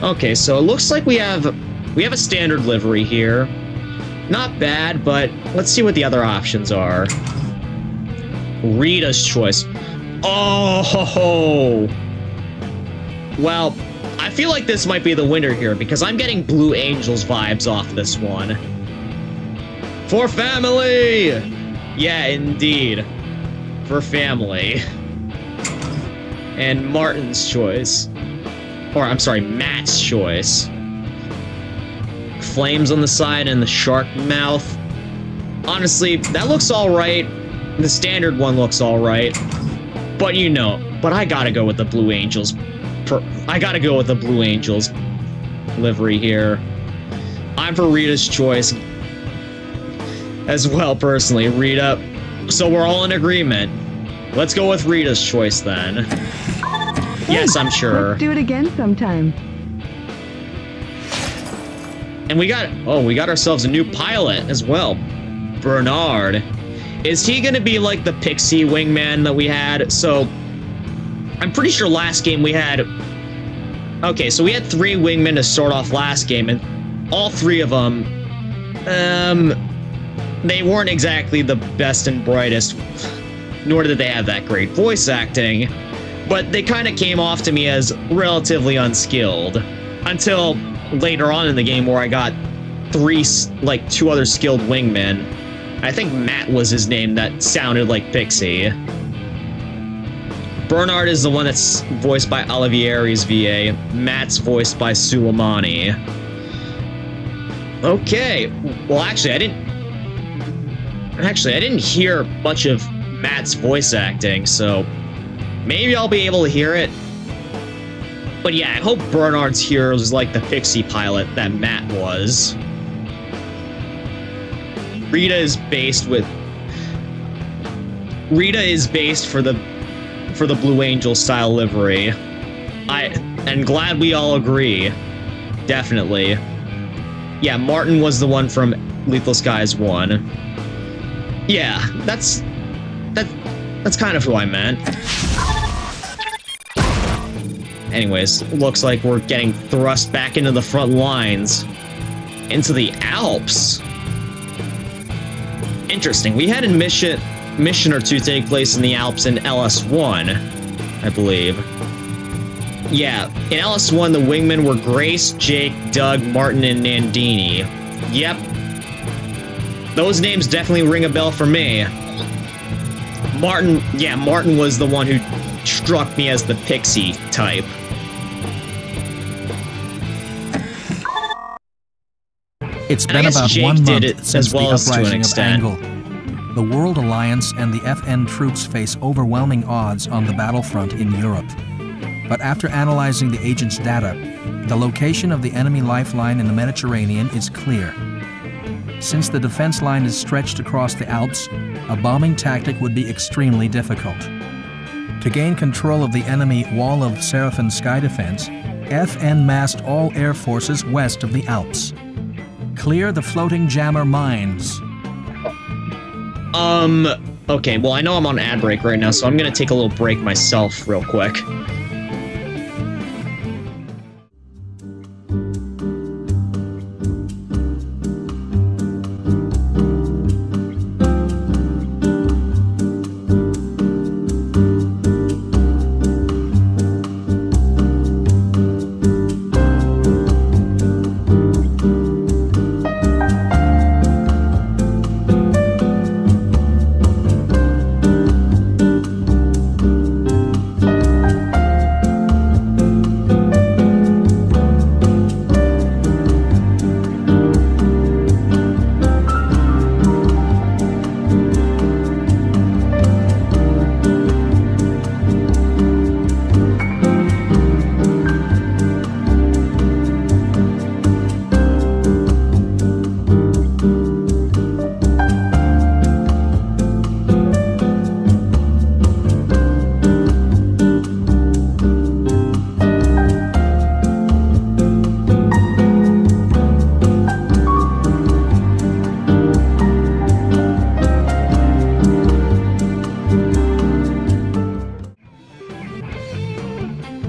Okay, so it looks like we have a standard livery here. Not bad, but let's see what the other options are. Rita's choice. Oh, ho, ho. Well, I feel like this might be the winner here because I'm getting Blue Angels vibes off this one. For family! Yeah, indeed. For family. And Martin's choice. Or, I'm sorry, Matt's choice. Flames on the side and the shark mouth. Honestly, that looks alright. The standard one looks alright. But you know, I gotta go with the Blue Angels. I gotta go with the Blue Angels livery here. I'm for Rita's choice as well, personally. Rita. So we're all in agreement. Let's go with Rita's choice then. Yes, I'm sure. Let's do it again sometime. And we got ourselves a new pilot as well. Bernard. Is he gonna be like the pixie wingman that we had? So I'm pretty sure last game we had... Okay, so we had 3 wingmen to start off last game, and all 3 of them, they weren't exactly the best and brightest, nor did they have that great voice acting, but they kind of came off to me as relatively unskilled, until later on in the game where I got 2 other skilled wingmen. I think Matt was his name that sounded like Pixie. Bernard is the one that's voiced by Olivieri's VA. Matt's voiced by Suleimani. Okay. Well, actually, I didn't hear much of Matt's voice acting, so maybe I'll be able to hear it. But yeah, I hope Bernard's here is like the Pixie pilot that Matt was. Rita is based for the Blue Angel style livery. And glad we all agree. Definitely. Yeah, Martin was the one from Lethal Skies 1. Yeah, that's kind of who I meant. Anyways, looks like we're getting thrust back into the front lines. Into the Alps. Interesting. We had a mission or 2 take place in the Alps in LS1, I believe. Yeah, in LS1, the wingmen were Grace, Jake, Doug, Martin, and Nandini. Yep. Those names definitely ring a bell for me. Martin was the one who struck me as the Pixie type. It's been about Jake 1 did month it since as well the as to an uprising of extent. Angle. The World Alliance and the FN troops face overwhelming odds on the battlefront in Europe. But after analyzing the agent's data, the location of the enemy lifeline in the Mediterranean is clear. Since the defense line is stretched across the Alps, a bombing tactic would be extremely difficult. To gain control of the enemy wall of Seraphin sky defense, FN massed all air forces west of the Alps. Clear the floating jammer mines. Okay, well, I know I'm on ad break right now, so I'm gonna take a little break myself real quick.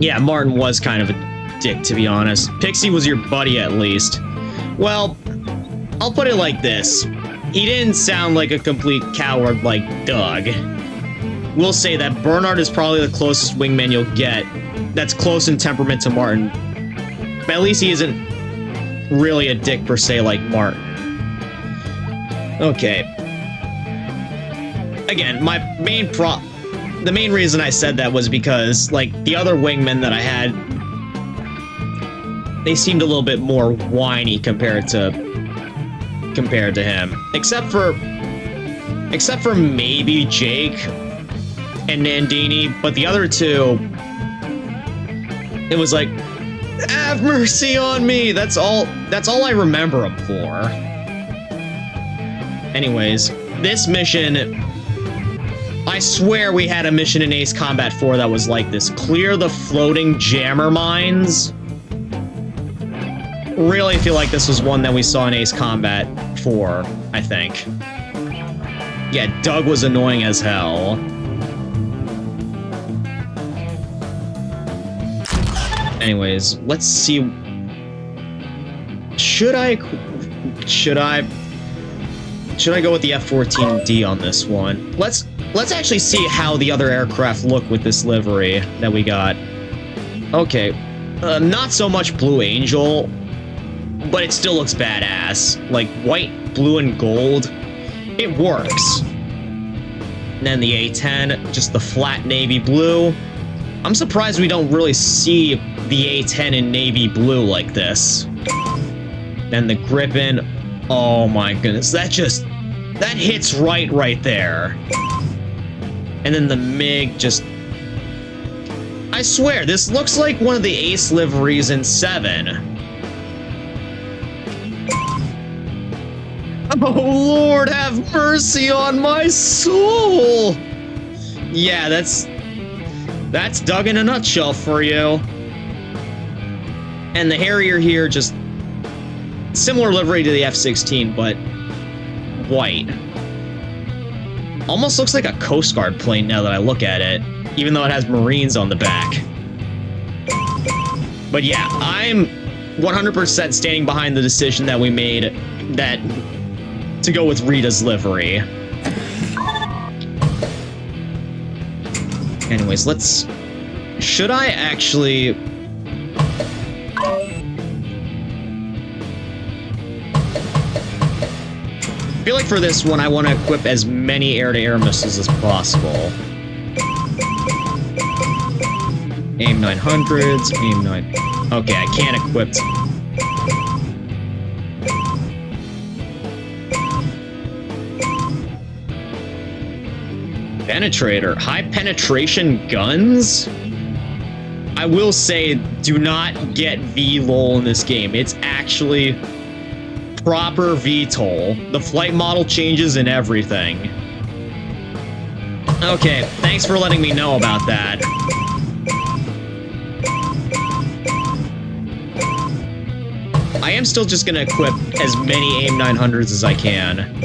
Yeah, Martin was kind of a dick, to be honest. Pixie was your buddy, at least. Well, I'll put it like this. He didn't sound like a complete coward like Doug. will say that Bernard is probably the closest wingman you'll get that's close in temperament to Martin. But at least he isn't really a dick per se like Martin. Okay. Again, the main reason I said that was because, like, the other wingmen that I had, they seemed a little bit more whiny compared to him. Except for maybe Jake and Nandini, but the other two, it was like, have mercy on me. That's all I remember him for. Anyways, this mission, I swear we had a mission in Ace Combat 4 that was like this. Clear the floating jammer mines. Really feel like this was one that we saw in Ace Combat 4, I think. Yeah, Doug was annoying as hell. Anyways, let's see. Should I go with the F-14D on this one? Let's actually see how the other aircraft look with this livery that we got. Okay, not so much Blue Angel, but it still looks badass. Like white, blue, and gold. It works. And then the A-10, just the flat navy blue. I'm surprised we don't really see the A-10 in navy blue like this. Then the Gripen. Oh my goodness, that hits right there. And then the MiG just... I swear, this looks like one of the Ace liveries in 7. Oh Lord, have mercy on my soul! Yeah, that's Doug in a nutshell for you. And the Harrier here, just similar livery to the F-16, but white. Almost looks like a Coast Guard plane now that I look at it, even though it has Marines on the back. But yeah, I'm 100% standing behind the decision that we made to go with Rita's livery. Anyways, should I actually... I feel like for this one, I want to equip as many air-to-air missiles as possible. AIM-900s, AIM-9... Okay, I can't equip... Penetrator. High penetration guns? I will say, do not get VLOL in this game. It's actually proper VTOL. The flight model changes and everything. Okay, thanks for letting me know about that. I am still just gonna equip as many AIM-900s as I can,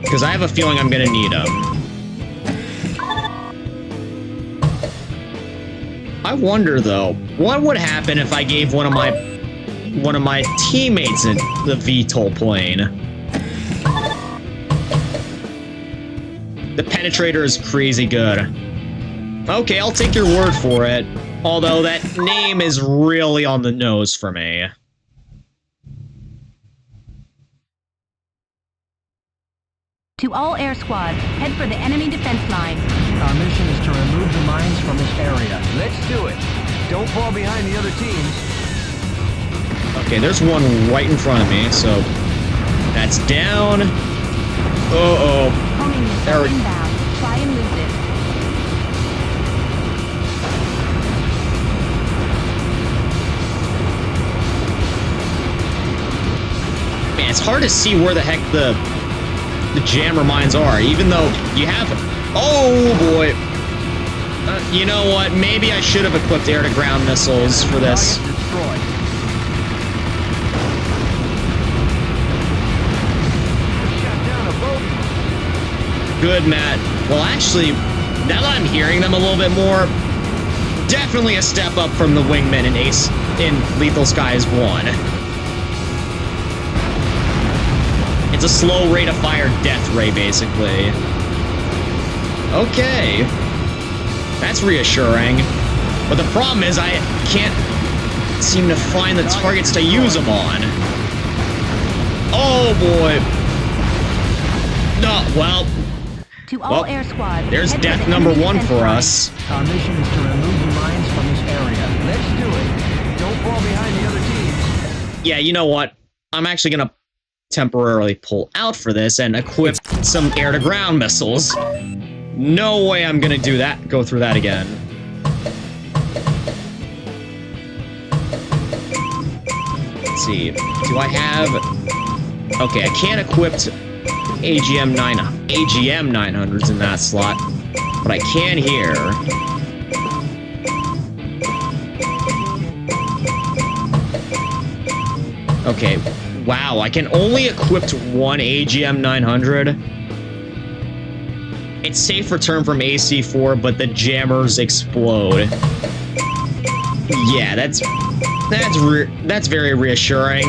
because I have a feeling I'm gonna need them. I wonder though, what would happen if I gave one of my teammates the VTOL plane? The penetrator is crazy good. Okay, I'll take your word for it. Although that name is really on the nose for me. To all air squads, head for the enemy defense line. Our mission is to remove the mines from this area. Let's do it. Don't fall behind the other teams. Okay, there's one right in front of me, so that's down. Uh-oh. Homing missile inbound. Try and lose it. Man, it's hard to see where the heck the jammer mines are, even though you have... Oh, boy. You know what? Maybe I should have equipped air-to-ground missiles for this. Good, Matt. Well, actually, now that I'm hearing them a little bit more, definitely a step up from the wingmen in Lethal Skies 1. It's a slow rate of fire death ray, basically. Okay. That's reassuring. But the problem is I can't seem to find the targets to use them on. Oh boy. No, well, To all air squad, there's head for death the number enemy 1 defense for line. us. Our mission is to remove the mines from this area. Let's do it. Don't fall behind the other teams. Yeah, you know what? I'm actually gonna temporarily pull out for this and equip some air-to-ground missiles. No way I'm gonna do that. Go through that again. Let's see. Do I have... Okay, I can't equip AGM 900s in that slot, but I can here. Okay, wow, I can only equip one AGM 900. It's safe return from AC4, but the jammers explode. Yeah, that's very reassuring.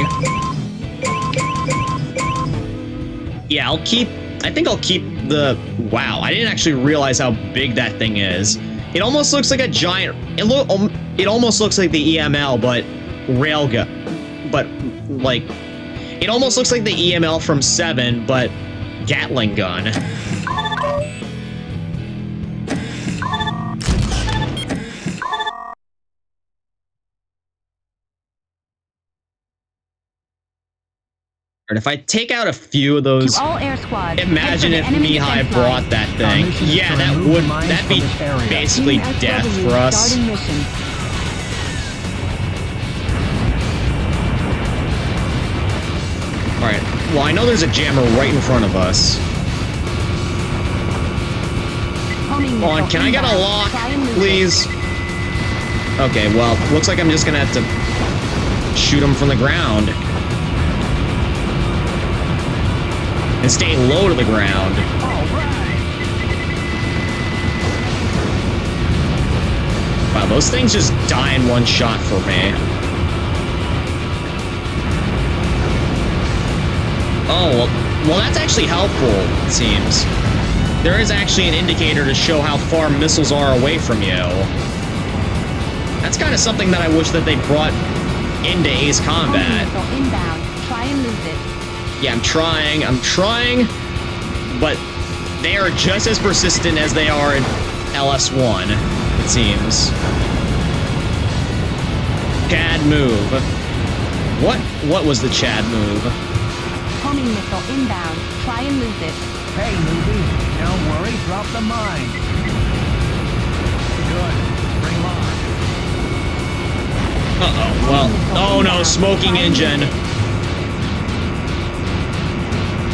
Yeah, I think I'll keep the... Wow, I didn't actually realize how big that thing is. It almost looks like a giant... It almost looks like the EML, but railgun. But, like... It almost looks like the EML from 7, but Gatling gun. And if I take out a few of those, To all air squad, imagine head if for the enemy Mihai defense brought line. that thing. Yeah, that'd be basically Team death SW for us. starting mission. Alright, well, I know there's a jammer right in front of us. Homing Come on, missile can I get a inbound. lock, Try and lose it. please? Okay, well, looks like I'm just gonna have to shoot him from the ground. And stay low to the ground. Wow, those things just die in one shot for me. Oh, well, that's actually helpful, it seems. There is actually an indicator to show how far missiles are away from you. That's kind of something that I wish that they brought into Ace Combat. Homing missile inbound. Try and lose it. Yeah, I'm trying, but they are just as persistent as they are in LS1, it seems. Chad move. What was the Chad move? Homing missile inbound. Try and lose it. Hey, newbie. Don't worry. Drop the mine. Good. Bring 'em on. Uh-oh, well, oh no, smoking engine.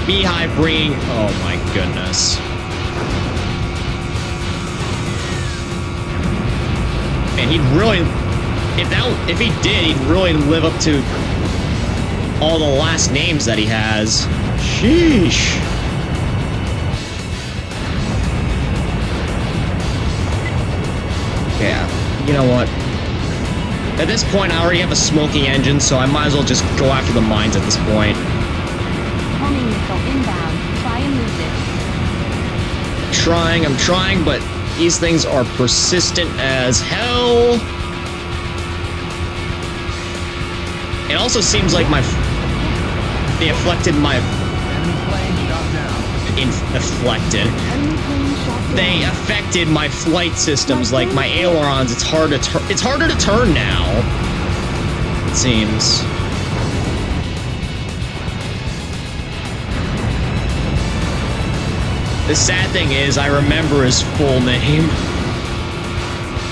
Beehive bringing, oh my goodness. Man, he'd really, if he did, he'd really live up to all the last names that he has. Sheesh. Yeah, you know what? At this point, I already have a smoking engine, so I might as well just go after the mines at this point. Homing missile inbound. Try and lose it. I'm trying, but these things are persistent as hell. It also seems like they affected my... Enemy plane shot down. Affected. Enemy plane shot down. They affected my flight systems, like my ailerons. It's harder to turn now, it seems. The sad thing is, I remember his full name.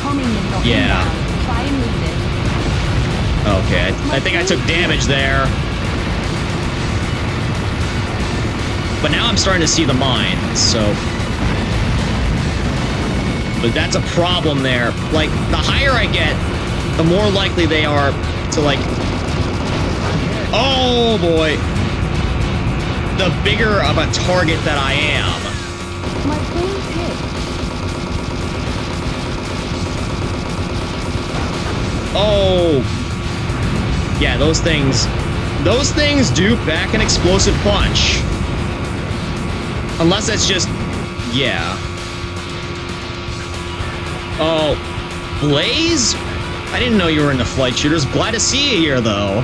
Homing missile Yeah. inbound. Try and lose it. Okay, I think I took damage there. But now I'm starting to see the mines, so... But that's a problem there. Like, the higher I get, the more likely they are to, like... Oh, boy! The bigger of a target that I am. My plane's hit. Oh! Yeah, those things do pack an explosive punch. Unless that's just... Yeah. Oh, Blaze? I didn't know you were into flight shooters. Glad to see you here, though.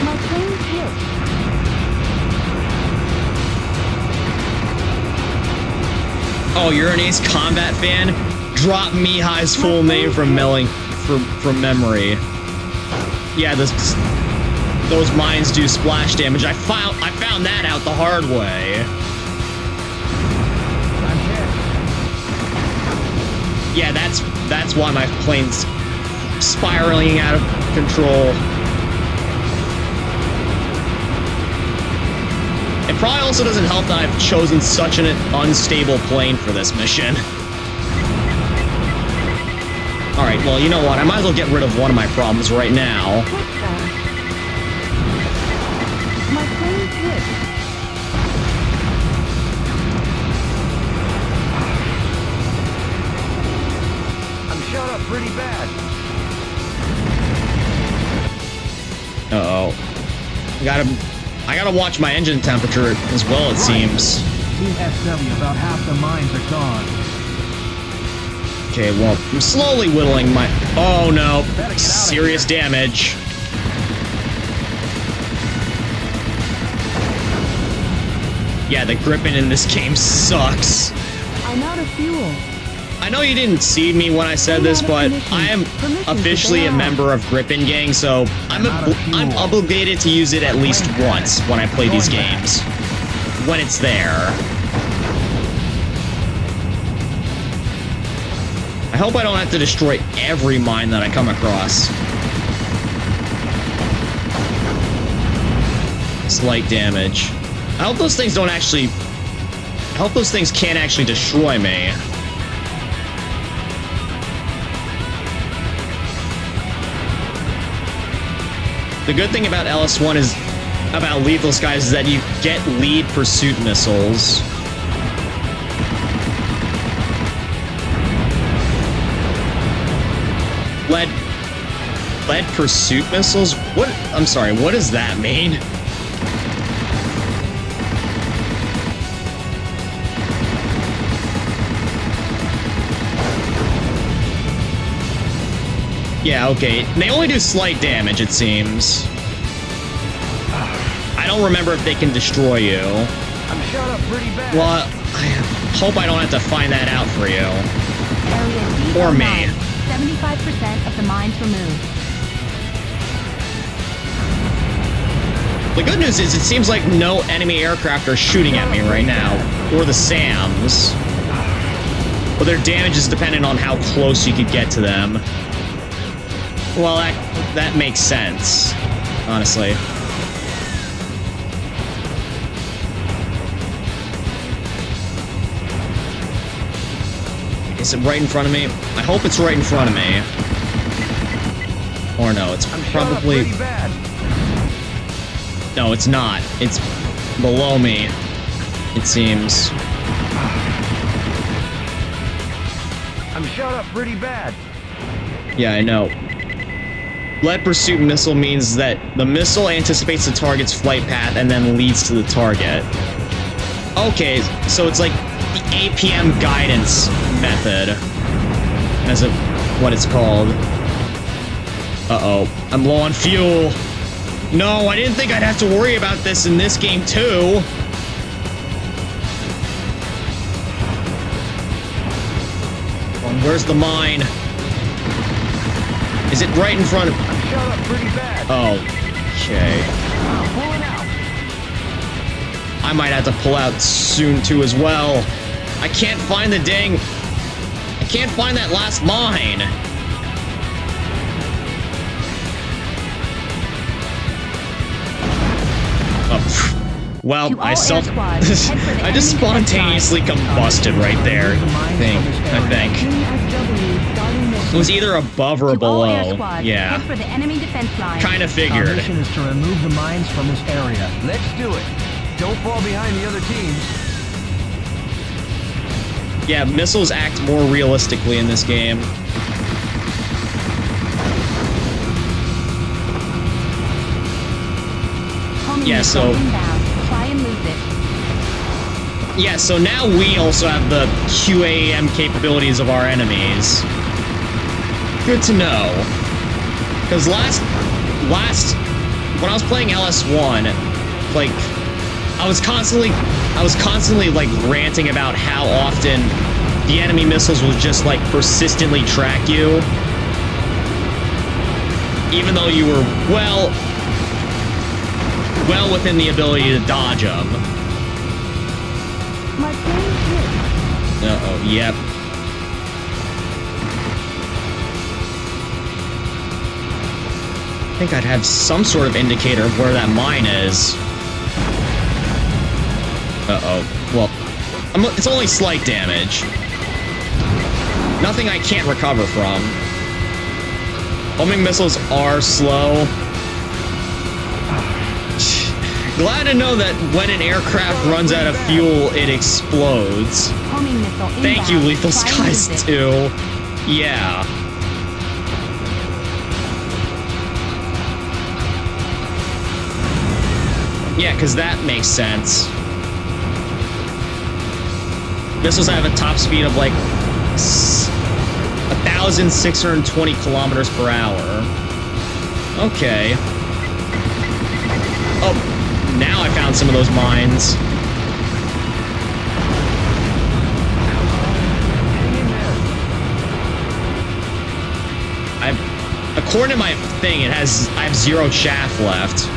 My plane's hit. Oh, you're an Ace Combat fan? Drop Mihai's full name from memory. Yeah, those mines do splash damage. I found that out the hard way. I'm hit. Yeah, that's why my plane's spiraling out of control. It probably also doesn't help that I've chosen such an unstable plane for this mission. Alright, well, you know what? I might as well get rid of one of my problems right now. What's that? My plane's hit. I'm shot up pretty bad. Uh-oh. I gotta watch my engine temperature as well, it seems. Team SW, about half the mines are gone. Okay, well, I'm slowly whittling my... Oh, no. Serious damage. Yeah, the gripping in this game sucks. I'm out of fuel. I know you didn't see me when I said this, but I am officially a member of Grippin Gang, so I'm obligated to use it at least once when I play these games. When it's there. I hope I don't have to destroy every mine that I come across. Slight damage. I hope those things don't actually... I hope those things can't actually destroy me. The good thing about LS1 is... about Lethal Skies is that you get lead pursuit missiles. Lead pursuit missiles? What? I'm sorry, what does that mean? Yeah, okay. They only do slight damage, it seems. I don't remember if they can destroy you. I'm shot up pretty bad. Well, I hope I don't have to find that out for you. Area D Or me. 75% of the mines removed. The good news is it seems like no enemy aircraft are shooting at me right now. Or the SAMs. But their damage is dependent on how close you could get to them. Well, that makes sense, honestly. Is it right in front of me? I hope it's right in front of me. Or no, it's probably... Pretty bad. No, it's not. It's below me, it seems. I'm shot up pretty bad. Yeah, I know. Lead pursuit missile means that the missile anticipates the target's flight path and then leads to the target. Okay, so it's like the APM guidance method, as what it's called. Uh-oh, I'm low on fuel. No, I didn't think I'd have to worry about this in this game too. Where's the mine? Is it right in front of... I'm shot up pretty bad. Oh, okay. I'm pulling out. I might have to pull out soon too as well. I can't find the dang... I can't find that last mine. Oh, well, To all I air squads, head for the I enemy just defense line. spontaneously combusted right there. I think. Team SW starting mission. It was either above or To all air below. squads, Yeah. head for the enemy defense line. Kind of Our figured. mission is to remove the mines from this area. Let's do it. Don't fall behind the other teams. Yeah, missiles act more realistically in this game. Homing Yeah, missile so- inbound. Try and lose it. Yeah, so now we also have the QAM capabilities of our enemies. Good to know. Because last when I was playing LS1, like I was constantly like ranting about how often the enemy missiles will just like persistently track you, even though you were well within the ability to dodge them. My plane hit. Uh-oh, yep. I think I'd have some sort of indicator of where that mine is. Uh-oh. Well, it's only slight damage. Nothing I can't recover from. Homing missiles are slow. Glad to know that when an aircraft runs out of fuel, it explodes. Homing missile inbound. Thank you, Lethal Try and Skies use it. 2. Yeah. Yeah, because that makes sense. Missiles have a top speed of like 1,620 kilometers per hour. Okay. Oh, now I found some of those mines. According to my thing, I have 0 chaff left.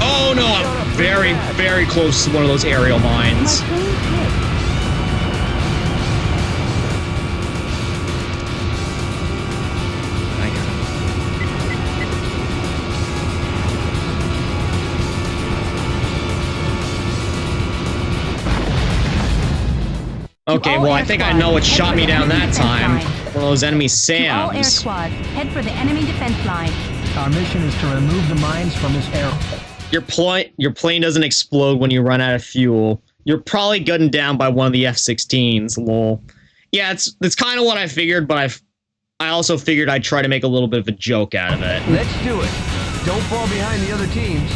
Oh no, I'm very, very close to one of those aerial mines. My plane hit. I got it. Okay, well, I think I know what shot me down that time. One of those enemy To all air SAMs. squads, head for the enemy defense line. Our mission is to remove the mines from this air. Your plane doesn't explode when you run out of fuel. You're probably gunned down by one of the F-16s, lol. Yeah, it's kind of what I figured, but I also figured I'd try to make a little bit of a joke out of it. Let's do it. Don't fall behind the other teams.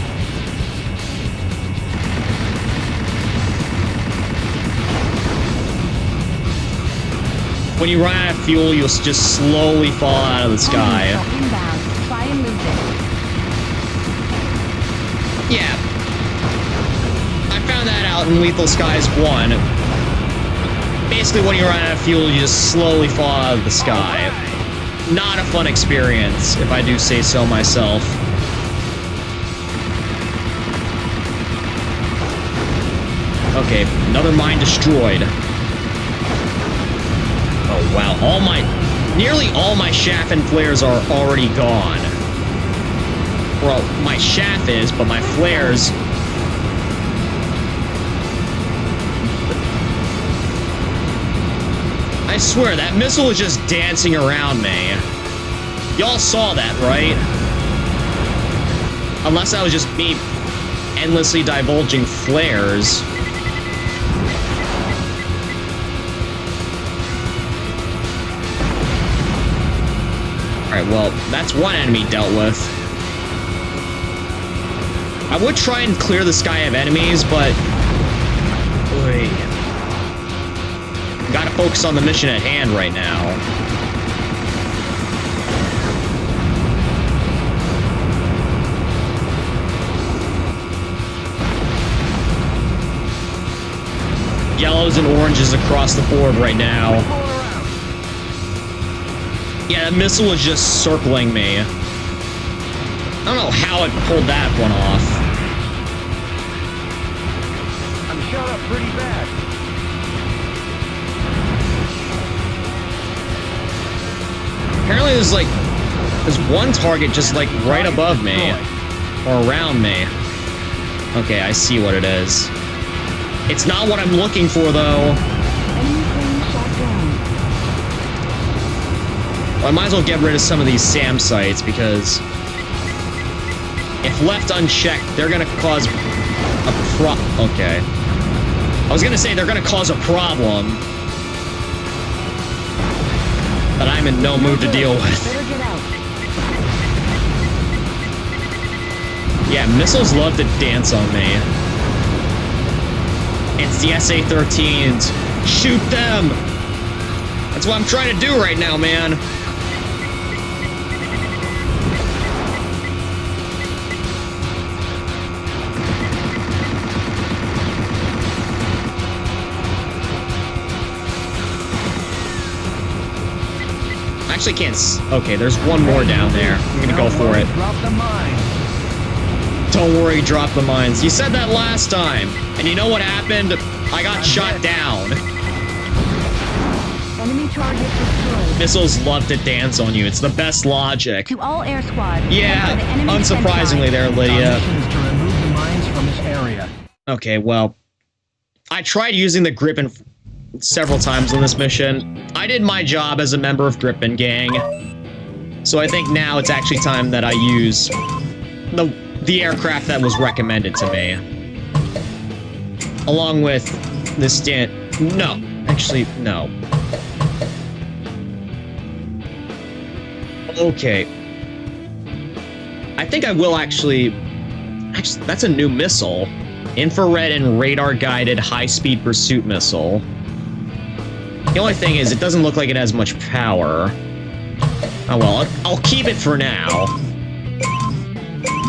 When you run out of fuel, you'll just slowly fall out of the Homing sky. missile inbound. Try and lose it. Yeah. I found that out in Lethal Skies 1. Basically, when you run out of fuel, you just slowly fall out of the sky. Not a fun experience, if I do say so myself. Okay, another mine destroyed. Oh wow, nearly all my chaff and flares are already gone. Well, my chaff is, but my flares... I swear, that missile was just dancing around me. Y'all saw that, right? Unless that was just me endlessly divulging flares. Alright, well, that's one enemy dealt with. I would try and clear the sky of enemies, but... Oy. Gotta focus on the mission at hand right now. Yellows and oranges across the board right now. Yeah, that missile was just circling me. I don't know how it pulled that one off. I'm shot up pretty bad. Apparently there's one target just like right above me. Or around me. Okay, I see what it is. It's not what I'm looking for though. Enemy plane shot down. Well, I might as well get rid of some of these SAM sites because if left unchecked, they're gonna cause a okay. I was gonna say they're gonna cause a problem that I'm in no mood to deal with. Better get out. Yeah, missiles love to dance on me. It's the SA-13s. Shoot them! That's what I'm trying to do right now, man. I actually can't okay, there's one more down there. I'm gonna go for it. Drop the mine. Don't worry, drop the mines. You said that last time. And you know what happened? I got shot down. Enemy target destroyed. Missiles love to dance on you. It's the best logic. To all air squads, Yeah, head for the enemy defense unsurprisingly line. there, Our Lydia. mission is to remove the mines from this area. Okay, well, I tried using the Gripen several times on this mission. I did my job as a member of Gripen Gang. So I think now it's actually time that I use the aircraft that was recommended to me. Along with this no, actually, no. Okay. I think I will actually, that's a new missile. Infrared and radar-guided high-speed pursuit missile. The only thing is, it doesn't look like it has much power. Oh well, I'll keep it for now.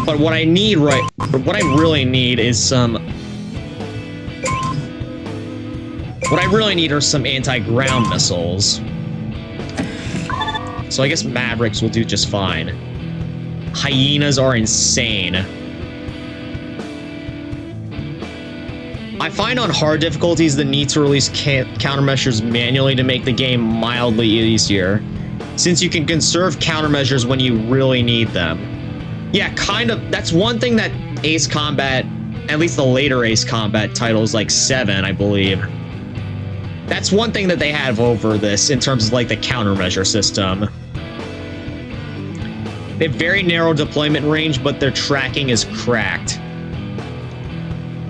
But what I need what I really need is some... What I really need are some anti-ground missiles. So I guess Mavericks will do just fine. Hyenas are insane. I find on hard difficulties the need to release countermeasures manually to make the game mildly easier, since you can conserve countermeasures when you really need them. Yeah, kind of. That's one thing that Ace Combat, at least the later Ace Combat titles like 7, I believe. That's one thing that they have over this in terms of like the countermeasure system. They have very narrow deployment range, but their tracking is cracked.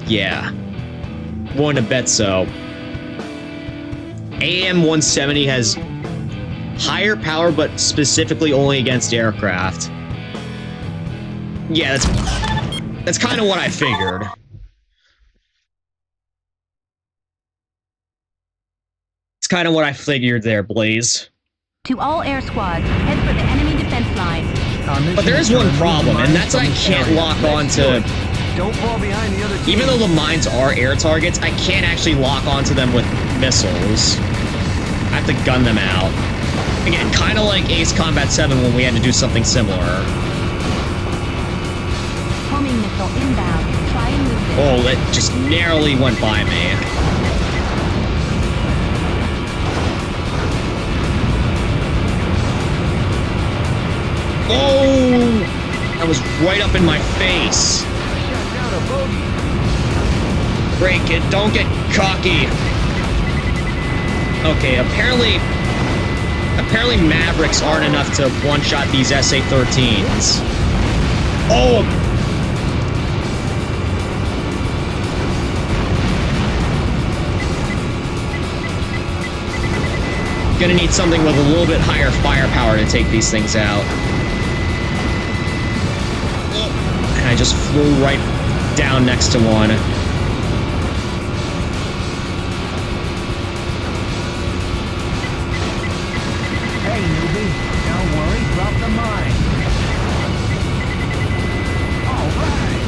Yeah. Willing to bet so. AM-170 has higher power, but specifically only against aircraft. Yeah, that's kind of what I figured. It's kind of what I figured there, Blaze. To all air squads, head for the enemy defense line. But there is one problem, and that's I can't lock on to... Don't fall behind the other team. Even though the mines are air targets, I can't actually lock onto them with missiles. I have to gun them out. Again, kind of like Ace Combat 7 when we had to do something similar. Homing missile inbound. Try and move it. Oh, that just narrowly went by me. Oh! That was right up in my face. Shot down a bogey. Break it, don't get cocky. Okay, apparently Mavericks aren't enough to one-shot these SA-13s. Oh! Gonna need something with a little bit higher firepower to take these things out. And I just flew right down next to one. Hey, newbie. Don't worry. Drop the mine. All right.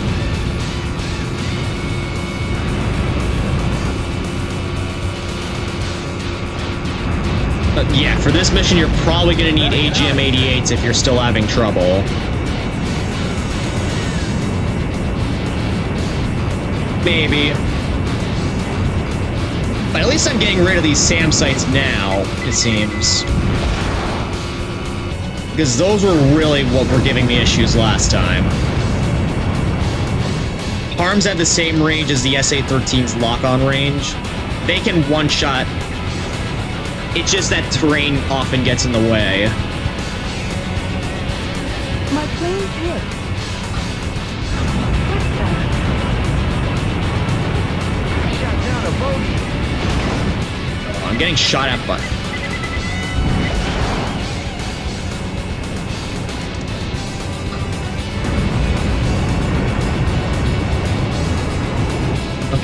But yeah, for this mission, you're probably gonna need AGM-88s if you're still having trouble. Maybe. But at least I'm getting rid of these SAM sites now, it seems. Because those were really what were giving me issues last time. Harms have the same range as the SA-13's lock-on range. They can one-shot. It's just that terrain often gets in the way. My plane's hit. Shot down a bogey. I'm getting shot at by...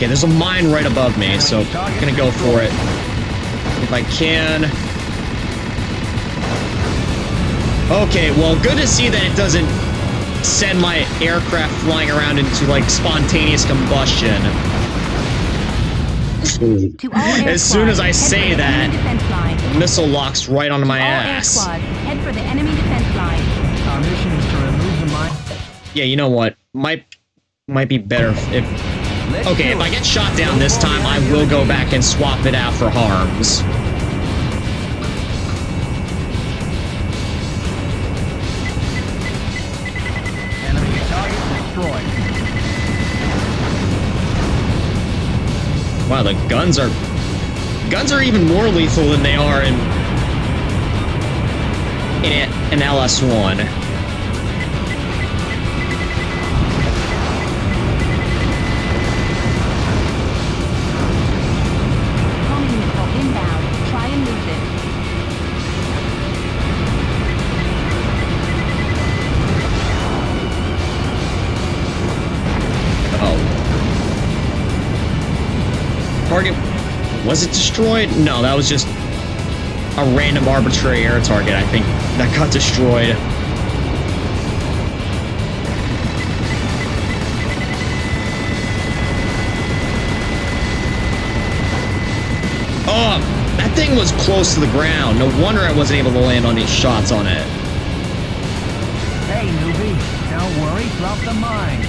Okay, there's a mine right above me, so I'm gonna go for it. If I can. Okay, well, good to see that it doesn't send my aircraft flying around into, like, spontaneous combustion. To all air As soon as I squads, say head for the that, enemy defense line. the missile locks right onto my To all air ass. squads, head for the enemy defense line. Our mission is to remove the mine. Yeah, you know what? Might be better if... Let's Okay, do if I it. get shot down this time, I will go back and swap it out for harms. Enemy target destroyed. Wow, the guns are even more lethal than they are in an LS1. Homing missile inbound. Try and lose it. Oh. Target, was it destroyed? No, that was just a random arbitrary air target, I think, that got destroyed. Oh, that thing was close to the ground. No wonder I wasn't able to land on these shots on it. Hey, newbie. Don't worry. Drop the mine.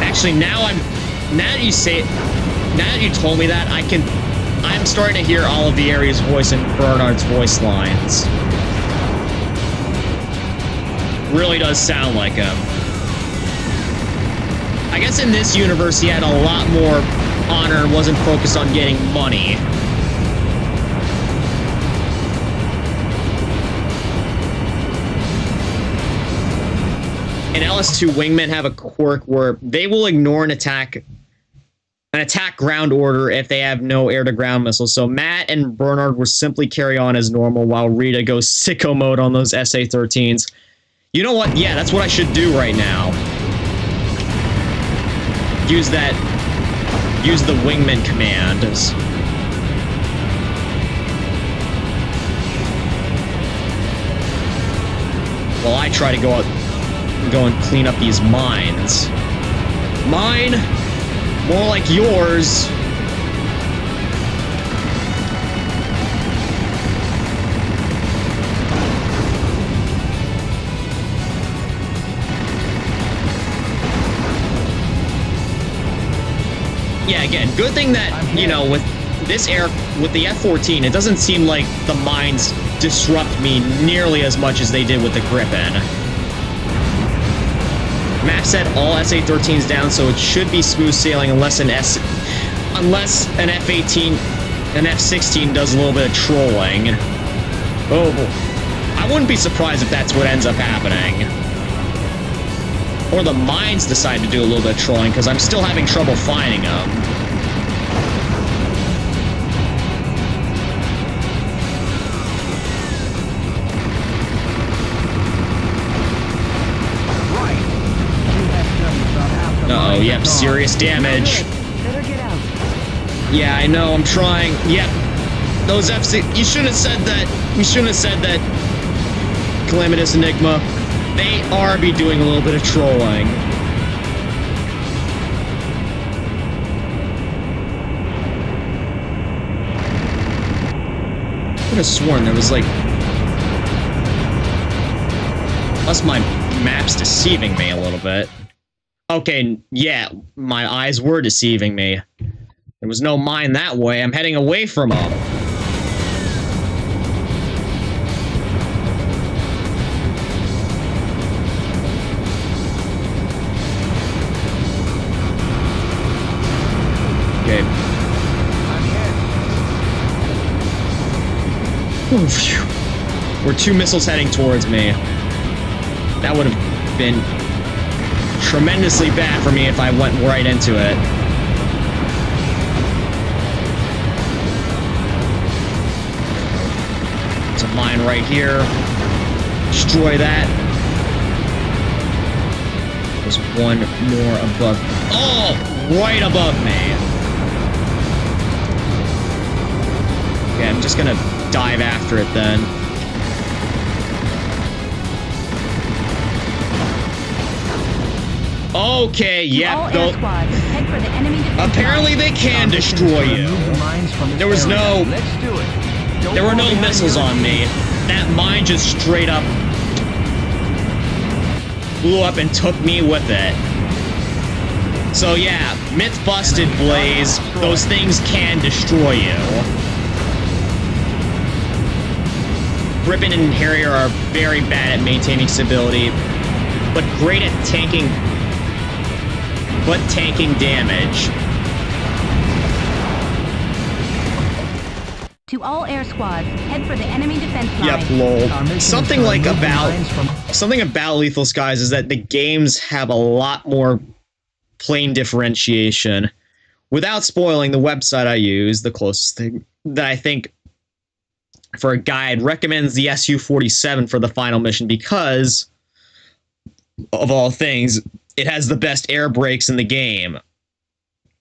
Actually, now that you say it, now that you told me that, I'm starting to hear Olivier's voice and Bernard's voice lines. Really does sound like him. I guess in this universe he had a lot more honor and wasn't focused on getting money. In LS2, wingmen have a quirk where they will ignore an attack ground order if they have no air-to-ground missiles. So Matt and Bernard will simply carry on as normal while Rita goes sicko mode on those SA-13s. You know what? Yeah, that's what I should do right now. Use the wingman command. While I try to go and clean up these mines. Mine? More like yours. Yeah, again, good thing that, you know, with the F-14, it doesn't seem like the mines disrupt me nearly as much as they did with the Gripen. Map set all SA-13s down, so it should be smooth sailing unless an F-18, an F-16 does a little bit of trolling. Oh, I wouldn't be surprised if that's what ends up happening. Or the mines decide to do a little bit of trolling, because I'm still having trouble finding them. Uh-oh, yep, serious damage. Better get out. Yeah, I know, I'm trying. Yep. Those F-6... You shouldn't have said that. You shouldn't have said that, Calamitous Enigma. They are be doing a little bit of trolling. I could have sworn there was, like... Unless my map's deceiving me a little bit. Okay, yeah, my eyes were deceiving me. There was no mine that way. I'm heading away from them. Okay. Oh, phew. We're 2 missiles heading towards me. That would have been tremendously bad for me if I went right into it. There's a mine right here. Destroy that. There's one more above. Oh! right above me. Okay, I'm just gonna dive after it then. Okay, yep. Air squads, head for the enemy defense Apparently they can destroy you. There was no... Let's do it. There were no missiles on me. That mine just straight up blew up and took me with it. So yeah, myth busted, Blaze. Those things can destroy you. Griffin and Harrier are very bad at maintaining stability, but great at tanking damage. To all air squads, head for the enemy defense line. Yep, lol. Something about Lethal Skies is that the games have a lot more plane differentiation. Without spoiling, the website I use, the closest thing that I think for a guide, recommends the Su-47 for the final mission because, of all things, it has the best air brakes in the game.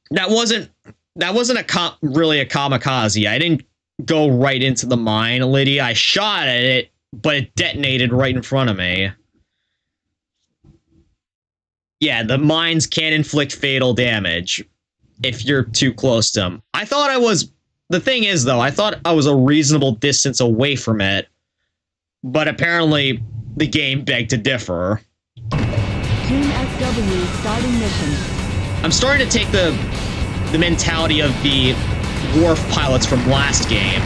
That wasn't really a kamikaze. I didn't go right into the mine, Lydia. I shot at it, but it detonated right in front of me. Yeah, the mines can inflict fatal damage if you're too close to them. I thought I was... The thing is, though, I thought I was a reasonable distance away from it, but apparently the game begged to differ. Team XW starting mission. I'm starting to take the mentality of the Wharf pilots from last game.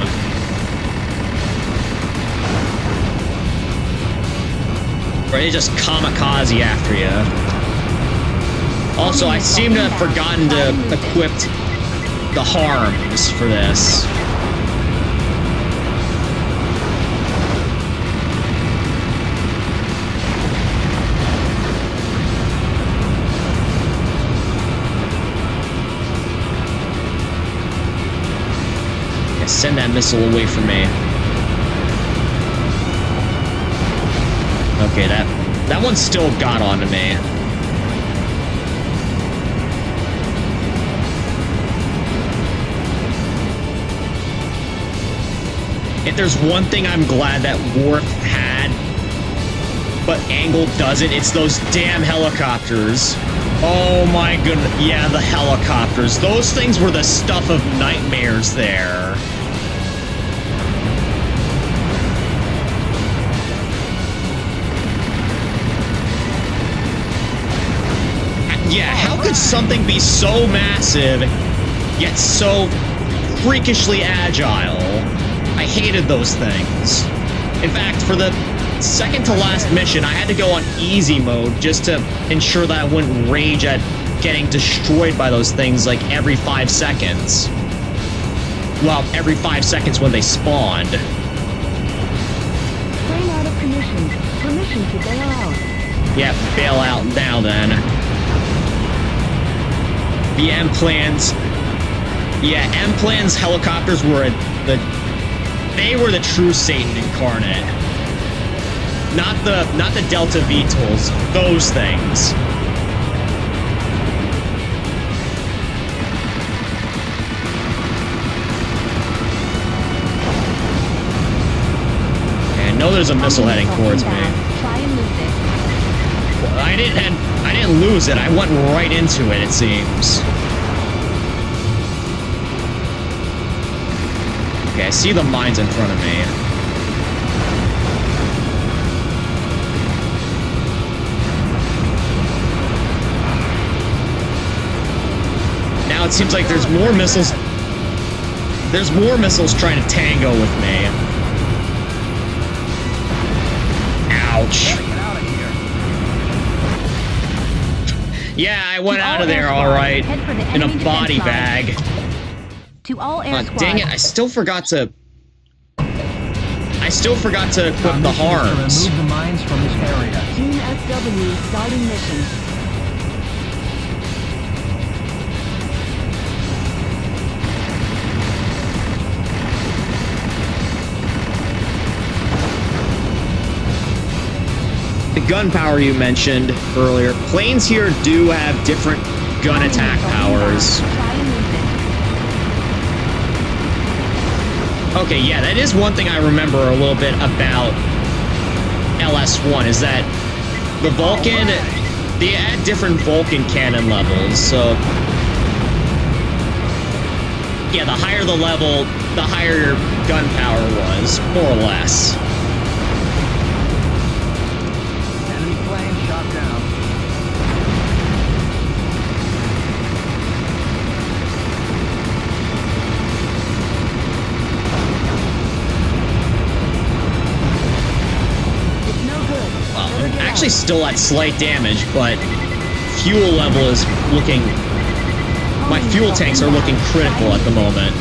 Where they just kamikaze after you. Also, I seem to have forgotten to equip the harms for this. Yeah, send that missile away from me. Okay, that one still got onto me. If there's one thing I'm glad that Worf had, but Angle doesn't, it's those damn helicopters. Oh my goodness. Yeah, the helicopters. Those things were the stuff of nightmares there. Yeah, how could something be so massive, yet so freakishly agile? I hated those things. In fact, for the second to last mission, I had to go on easy mode just to ensure that I wouldn't rage at getting destroyed by those things like every 5 seconds. Well, every 5 seconds when they spawned. Plane out of commission. Permission to bail out. Yep, bail out now then. The M-Plans. Yeah, M-Plans helicopters were they were the true Satan incarnate. Not the Delta VTOLs, those things. Okay, I know there's a missile heading towards me. Try and lose it. I didn't lose it. I went right into it seems. Okay, I see the mines in front of me. Now it seems like there's more missiles. There's more missiles trying to tango with me. Ouch. Yeah, I went out of there all right in a body bag. To all air squads. Dang it, I still forgot to equip the harms. Remove the mines from this area. Team XW starting mission. The gunpowder you mentioned earlier, planes here do have different gun attack powers. Okay, yeah, that is one thing I remember a little bit about LS1, is that the Vulcan, they add different Vulcan cannon levels, so... Yeah, the higher the level, the higher your gun power was, more or less. Enemy plane shot down. Well, I'm actually still at slight damage, but fuel level is looking... My fuel tanks are looking critical at the moment.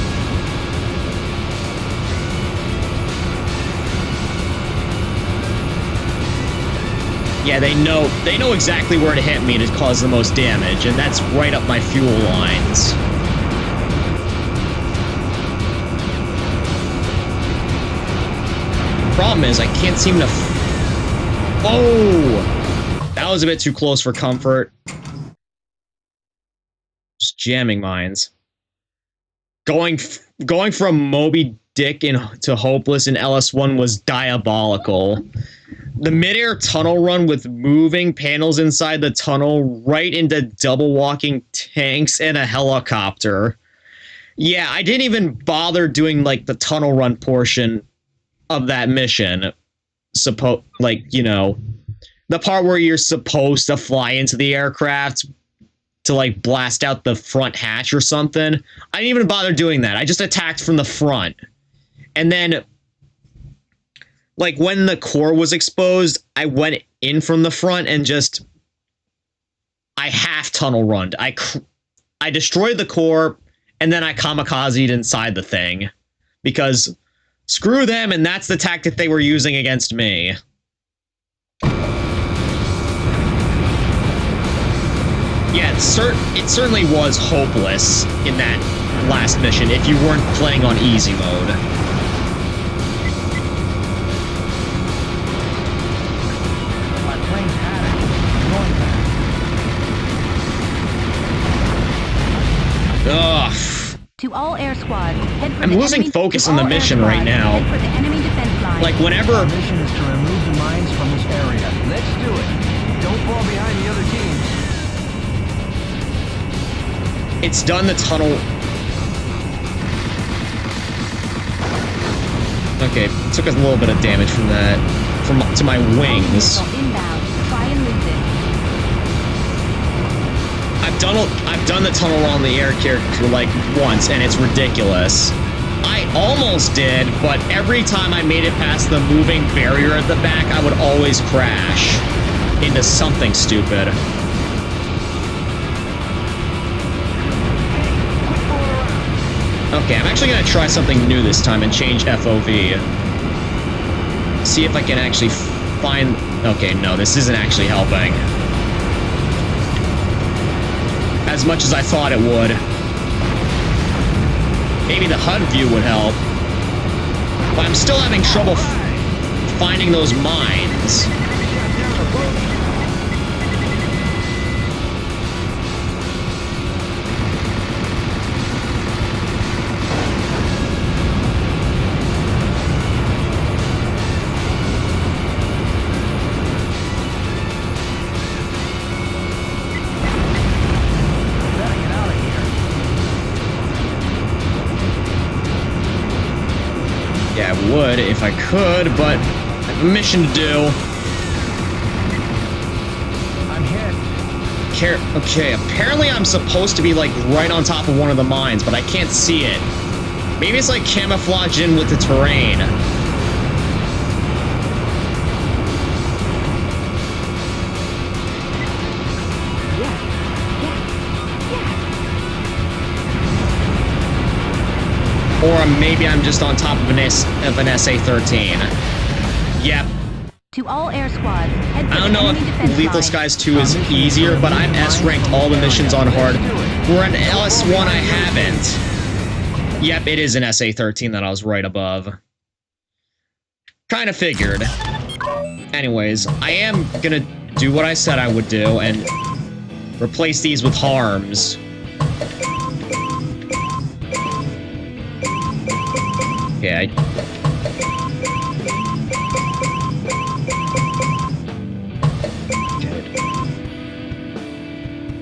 Yeah, they know exactly where to hit me to cause the most damage, and that's right up my fuel lines. Problem is, I can't seem to... Oh! That was a bit too close for comfort. Just jamming mines. Going from Moby Dick to Hopeless in LS1 was diabolical. The midair tunnel run with moving panels inside the tunnel right into double walking tanks and a helicopter. Yeah, I didn't even bother doing like the tunnel run portion of that mission. Like, you know, the part where you're supposed to fly into the aircraft to like blast out the front hatch or something. I didn't even bother doing that. I just attacked from the front. And then, like, when the core was exposed, I went in from the front and just... I half tunnel runned. I destroyed the core, and then I kamikazed inside the thing. Because screw them, and that's the tactic they were using against me. Yeah, it certainly was hopeless in that last mission if you weren't playing on easy mode. My plane's had it. Going back. Ugh. To all air squads, head for I'm the losing enemy, focus to on the all air mission right squads, now. Head for the enemy defense line. Like, whenever... Our mission is to remove the mines from this area. Let's do it. Don't fall behind the other teams. It's done the tunnel... Okay, took a little bit of damage from that. To my wings. Inbound. Try and lose it. I've done the tunnel on the air character like once, and it's ridiculous. I almost did, but every time I made it past the moving barrier at the back, I would always crash into something stupid. Okay, I'm actually gonna try something new this time and change FOV. See if I can actually find... Okay, no, this isn't actually helping. As much as I thought it would. Maybe the HUD view would help. But I'm still having trouble finding those mines. Yeah, I would if I could, but I have a mission to do. I'm hit. Okay, apparently I'm supposed to be like right on top of one of the mines, but I can't see it. Maybe it's like camouflaged in with the terrain. Or maybe I'm just on top of an SA-13. Yep. To all air squads, head for I don't the know enemy defense if Lethal line. Skies 2 is easier, but I've S-ranked all the missions on hard. Where in LS1 I haven't. Yep, it is an SA-13 that I was right above. Kinda figured. Anyways, I am gonna do what I said I would do and Replace these with harms. Okay,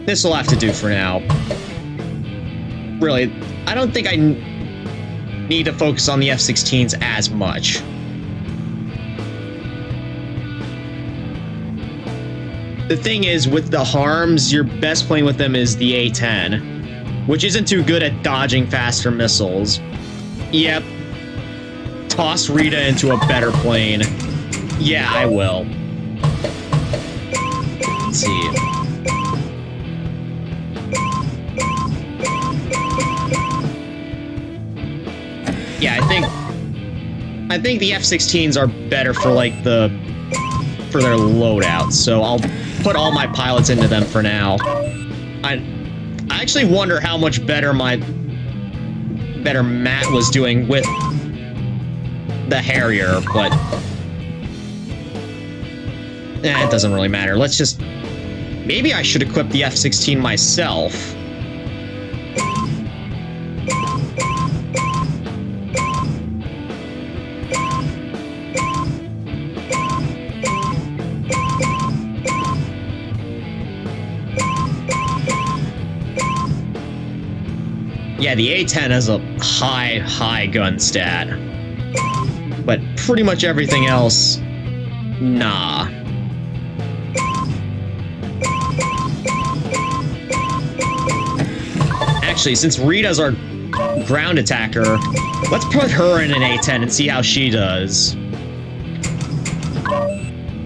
this will have to do for now. Really, I don't think I need to focus on the F-16s as much. The thing is, with the harms, your best plane with them is the A-10, which isn't too good at dodging faster missiles. Yep. Toss Rita into a better plane. Yeah, I will. Let's see. Yeah, I think the F-16s are better for like for their loadouts, so I'll put all my pilots into them for now. I actually wonder how much better Matt was doing with the Harrier, but it doesn't really matter. Let's just... Maybe I should equip the F-16 myself. Yeah, the A-10 has a high gun stat. But pretty much everything else, nah. Actually, since Rita's our ground attacker, let's put her in an A-10 and see how she does.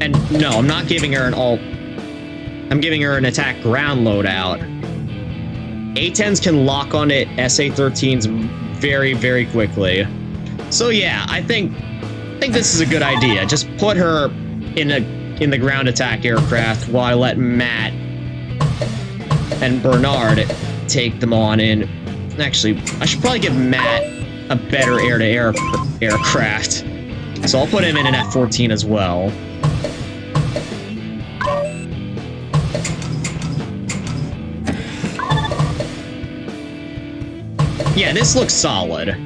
And no, I'm not giving her an all... I'm giving her an attack ground loadout. A-10s can lock onto SA-13s very quickly. So yeah, I think this is a good idea. Just put her in the ground attack aircraft while I let Matt and Bernard take them on in. Actually, I should probably give Matt a better air-to-air aircraft. So I'll put him in an F-14 as well. Yeah, this looks solid.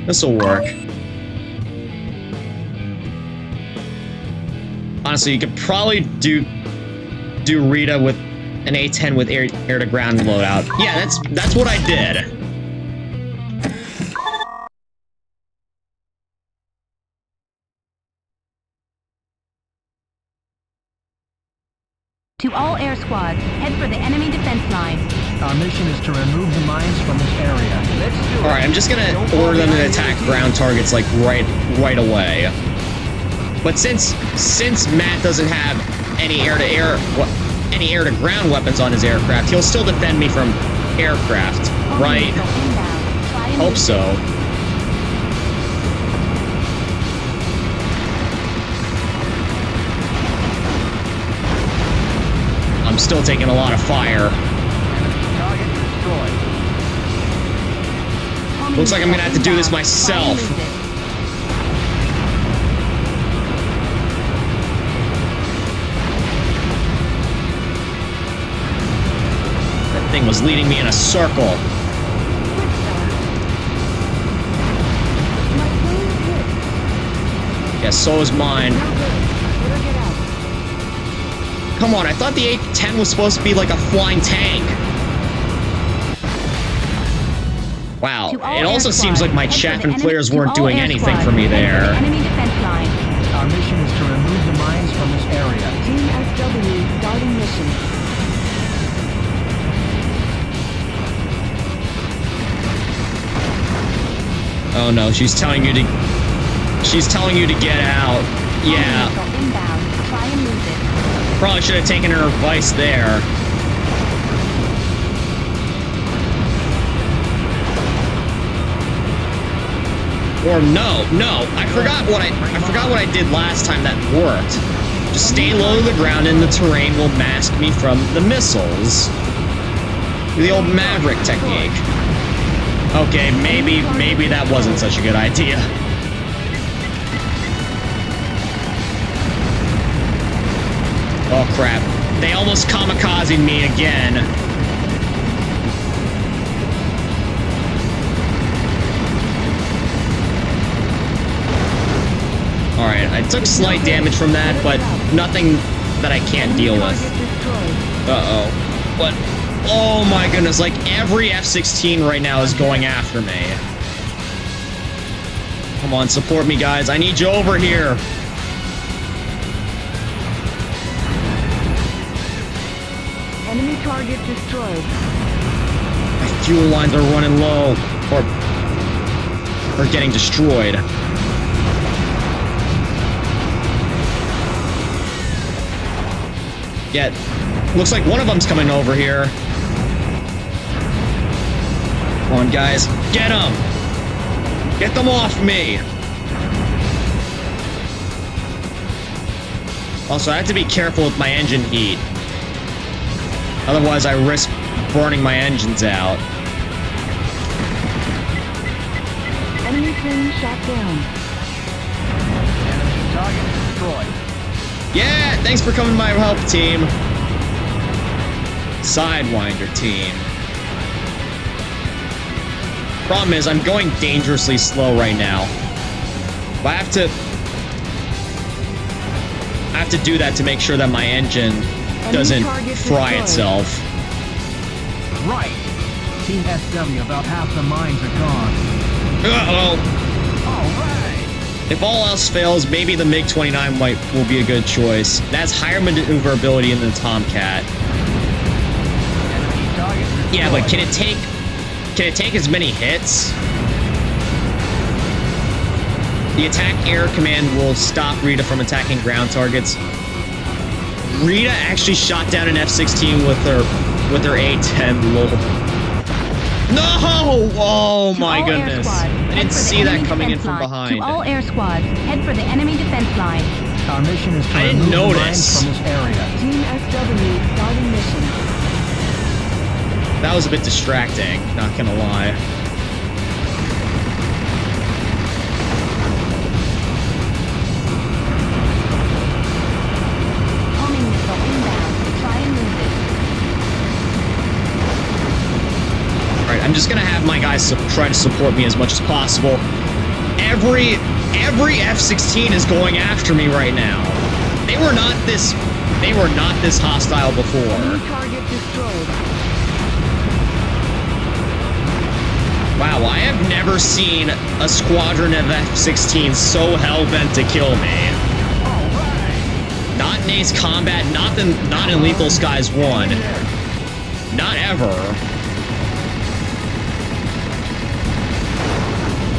This'll work. Honestly, you could probably do Rita with an A-10 with air-to-ground loadout. Yeah, that's what I did. To all air squads, head for the enemy defense line. Our mission is to remove the mines from this area. Let's do it. Alright, I'm just gonna order them to attack ground targets like right away. But since Matt doesn't have any air-to-ground weapons on his aircraft, he'll still defend me from aircraft, right? Hope so. I'm still taking a lot of fire. Target destroyed. Looks like I'm gonna have to do this myself. That thing was leading me in a circle. Yeah, so is mine. Come on, I thought the A-10 was supposed to be like a flying tank. Wow, it also seems like my chaff and flares weren't doing anything for me there. Enemy defense line. Our mission is to remove the mines from this area. Team SW starting mission. Oh no, she's telling you to get out. Yeah. Inbound. Try and lose it. Probably should have taken her advice there. Or no, I forgot what I did last time that worked. Just stay low to the ground and the terrain will mask me from the missiles. The old Maverick technique. Okay, maybe that wasn't such a good idea. Oh crap. They almost kamikazed me again. Alright, I took slight damage from that, but nothing that I can't deal with. Uh-oh. What? Oh my goodness, like every F-16 right now is going after me. Come on, support me, guys. I need you over here. Enemy target destroyed. My fuel lines are running low. Or getting destroyed. Yeah, looks like one of them's coming over here. Come on, guys. Get them! Get them off me! Also, I have to be careful with my engine heat. Otherwise, I risk burning my engines out. Enemy plane shot down. Enemy target destroyed. Yeah, thanks for coming to my help, team. Sidewinder team. Problem is, I'm going dangerously slow right now. But I have to do that to make sure that my engine doesn't fry itself. Right. Team SW, about half the mines are gone. Uh-oh. All right. If all else fails, maybe the MiG-29 will be a good choice. That's higher maneuverability than the Tomcat. Enemy target destroyed. Yeah, but can it take as many hits? The attack air command will stop Rita from attacking ground targets. Rita actually shot down an F-16 with her A-10. Lol. No! Oh my goodness. I didn't see that coming in from behind. To all air squads, head for the enemy defense line. Our mission is to I didn't remove the notice. mines from this area. Team SW starting mission. That was a bit distracting, not gonna lie. Homing missile inbound. Try and lose it. Alright, I'm just gonna have my guys try to support me as much as possible. Every F-16 is going after me right now. They were not this hostile before. Enemy target destroyed. Wow, I have never seen a squadron of F-16 so hell-bent to kill me. All right. Not in Ace Combat, not in Lethal Skies 1. Not ever.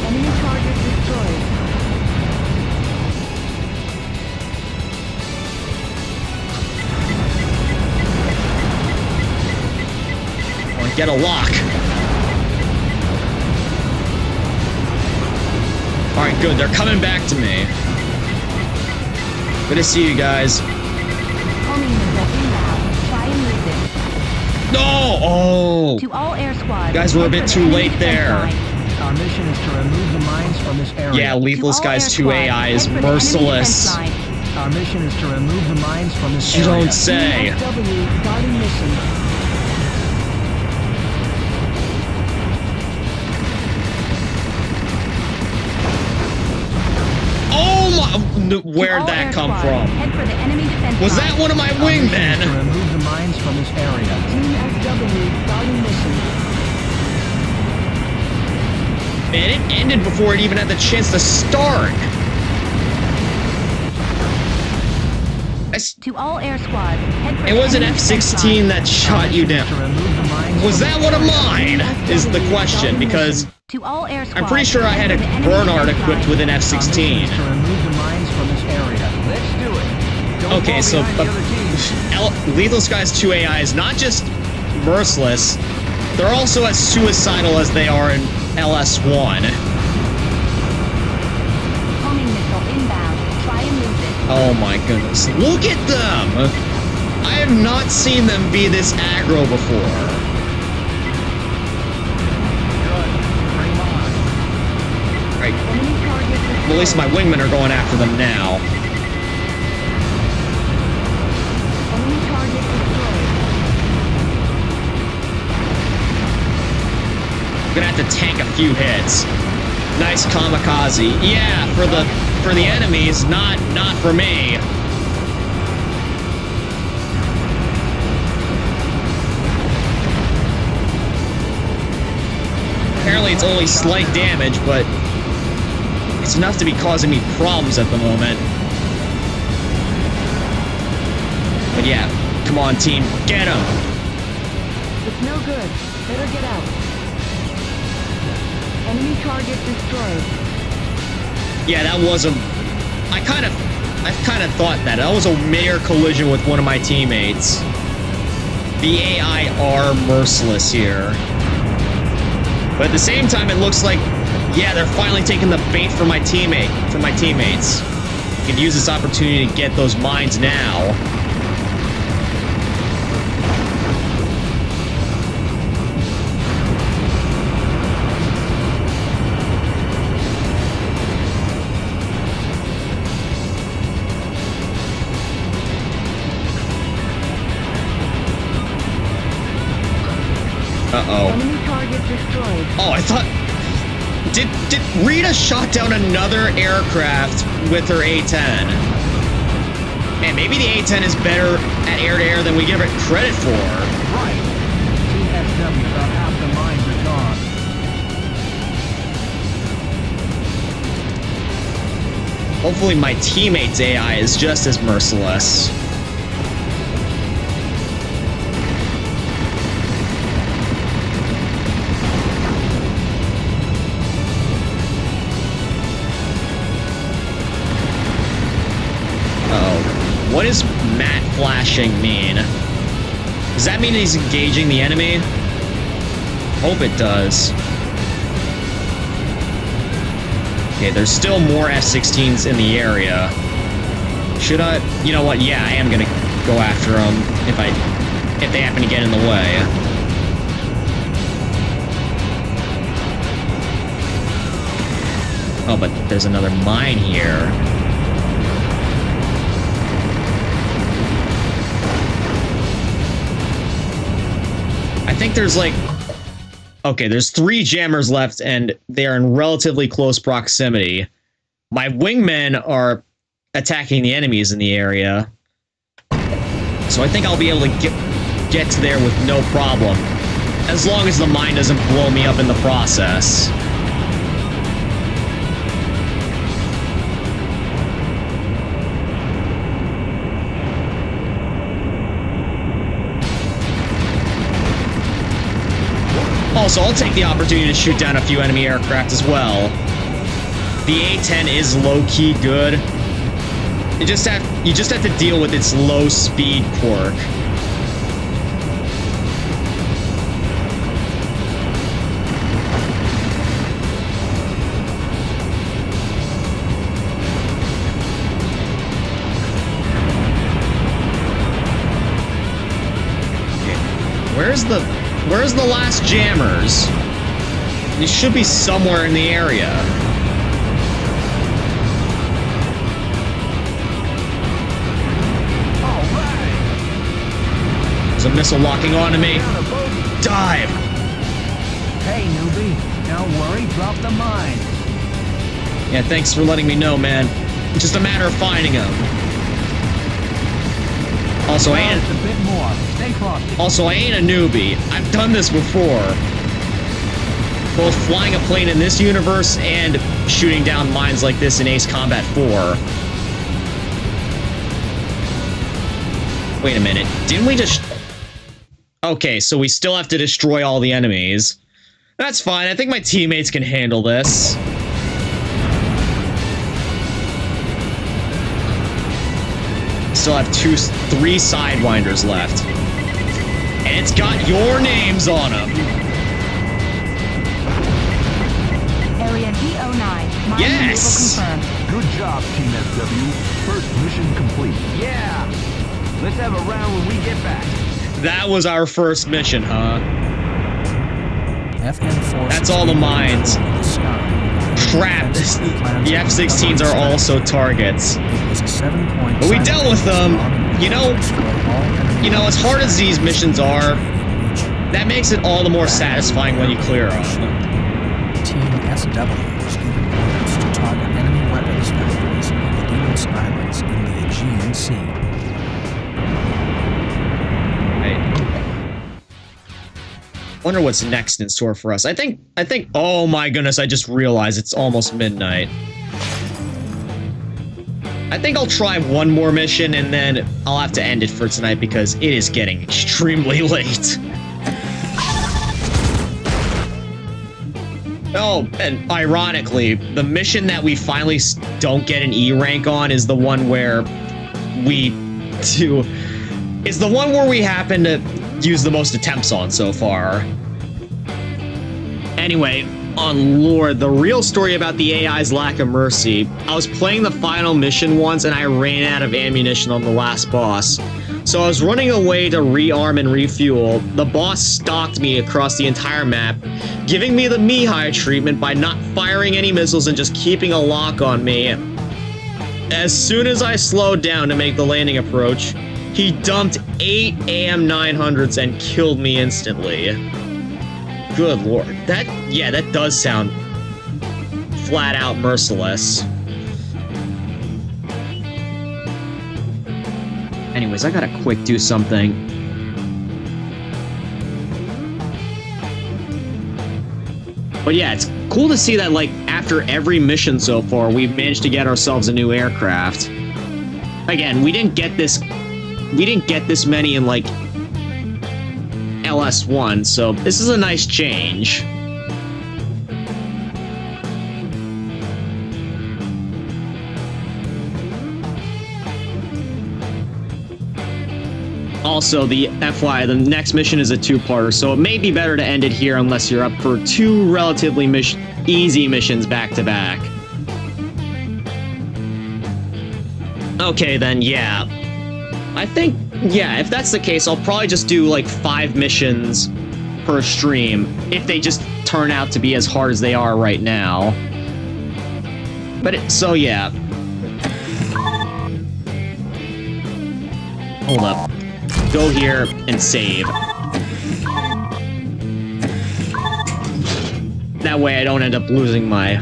Enemy target destroyed. Or get a lock. Alright, good. They're coming back to me. Good to see you guys. Homing missile inbound. Try and lose it. No! Oh! To all air squads. You guys were a head bit for the too enemy late defense there. line. Our mission is to remove the mines from this area. Yeah, Lethal To all Skies air 2 squads, AI is head for the enemy merciless. defense line. Our mission is to remove the mines from this You area. don't say. Team SW starting mission. Oh my! To Where'd all that air come squads, from? Head for the enemy defense Was line. that one of my Our mission is to wingmen? remove the mines from this area. Team SW starting mission. Man, it ended before it even had the chance to start. To all air squads, head for It the was an enemy defense F-16 line. that shot you To down. remove the mines Was from that this one of area. mine? Is the question, because To all air squads, I'm pretty sure I had a head for the enemy Bernard defense equipped line. with an Our mission F-16. is to remove the mines from this area. Let's do it. Don't Okay, fall so behind the other team. Lethal Skies 2 AI is not just merciless, they're also as suicidal as they are in LS1. Homing missile inbound. Try and lose it. Oh my goodness. Look at them! I have not seen them be this aggro before. Good. Bring 'em on. Right. Enemy target destroyed. Well, at least my wingmen are going after them now. Enemy target I'm gonna have to tank a few hits. Nice kamikaze. Yeah, for the enemies, not for me. Apparently it's only slight damage, but it's enough to be causing me problems at the moment. But yeah, come on team, get him! It's no good. Better get out. Enemy target destroyed. Yeah, that was a... I kind of thought that. That was a mere collision with one of my teammates. The AI are merciless here. But at the same time, it looks like, yeah, they're finally taking the bait from my teammates. I can use this opportunity to get those mines now. Uh-oh. Enemy target destroyed. Oh, I thought... Did Rita shot down another aircraft with her A-10? Man, maybe the A-10 is better at air-to-air than we give it credit for. Right. TSW, about half the mines are gone. Hopefully my teammate's AI is just as merciless. What does matte flashing mean? Does that mean he's engaging the enemy? Hope it does. Okay, there's still more F-16s in the area. Should I? You know what? Yeah, I am gonna go after them if they happen to get in the way. Oh, but there's another mine here. I think there's like... Okay, there's 3 jammers left, and they are in relatively close proximity. My wingmen are attacking the enemies in the area. So I think I'll be able to get to there with no problem. As long as the mine doesn't blow me up in the process. Also, I'll take the opportunity to shoot down a few enemy aircraft as well. The A-10 is low-key good. You just have to deal with its low speed quirk. Okay. Where's the last jammers? They should be somewhere in the area. There's a missile locking onto me. Dive! Hey, newbie. Don't worry, drop the mine. Yeah, thanks for letting me know, man. It's just a matter of finding them. Also, I ain't a newbie. I've done this before. Both flying a plane in this universe and shooting down mines like this in Ace Combat 4. Wait a minute. Didn't we just... Okay, so we still have to destroy all the enemies. That's fine. I think my teammates can handle this. Still have 3 Sidewinders left. And it's got your names on them. Area D09. Mine Yes! confirmed. Good job, Team SW. First mission complete. Yeah! Let's have a round when we get back. That was our first mission, huh? FN forces That's all the mines. Crap, the F-16s are also targets. But we dealt with them. You know, as hard as these missions are, That makes it all the more satisfying when you clear them. Team SW was given orders to target enemy weapons factories on the Delos Islands in the Aegean Sea. Wonder what's next in store for us. I think, oh my goodness, I just realized it's almost midnight. I think I'll try one more mission and then I'll have to end it for tonight because it is getting extremely late. Oh, and ironically, the mission that we finally don't get an E rank on is the one where we happen to use the most attempts on so far. Anyway, on lore, the real story about the AI's lack of mercy. I was playing the final mission once and I ran out of ammunition on the last boss. So I was running away to rearm and refuel. The boss stalked me across the entire map, giving me the Mihai treatment by not firing any missiles and just keeping a lock on me. As soon as I slowed down to make the landing approach, he dumped 8 AM900s and killed me instantly. Good lord. That does sound flat out merciless. Anyways, I gotta quick do something. But yeah, it's cool to see that, like, after every mission so far, we've managed to get ourselves a new aircraft. Again, we didn't get this many in, like, LS1, so this is a nice change. Also, the FYI, the next mission is a two-parter, so it may be better to end it here unless you're up for two relatively easy missions back-to-back. Okay, then, yeah. I think, yeah, if that's the case, I'll probably just do, like, 5 missions per stream, if they just turn out to be as hard as they are right now. But, so, yeah. Hold up. Go here and save. That way I don't end up losing my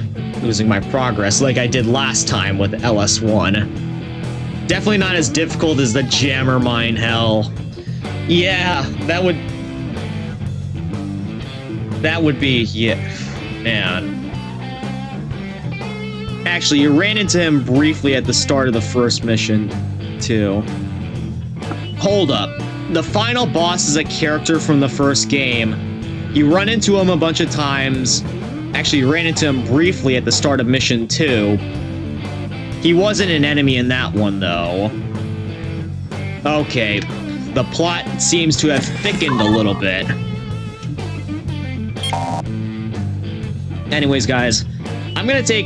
progress like I did last time with LS1. Definitely not as difficult as the jammer mine hell. Yeah, that would be, yeah, man. Actually, you ran into him briefly at the start of the first mission, too. Hold up. The final boss is a character from the first game. You run into him a bunch of times. Actually, you ran into him briefly at the start of mission 2. He wasn't an enemy in that one, though. Okay. The plot seems to have thickened a little bit. Anyways, guys, I'm gonna take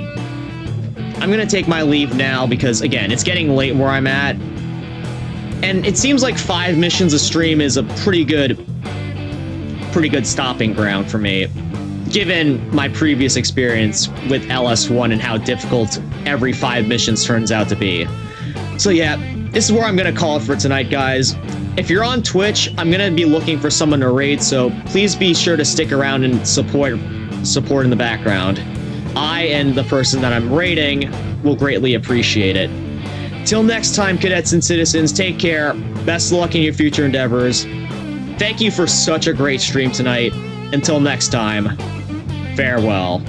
my leave now because, again, it's getting late where I'm at. And it seems like 5 missions a stream is a pretty good stopping ground for me, given my previous experience with LS1 and how difficult every 5 missions turns out to be. So yeah, this is where I'm gonna call it for tonight, guys. If you're on Twitch, I'm gonna be looking for someone to raid, so please be sure to stick around and support in the background. I and the person that I'm raiding will greatly appreciate it. Till next time, cadets and citizens, take care. Best of luck in your future endeavors. Thank you for such a great stream tonight. Until next time, farewell.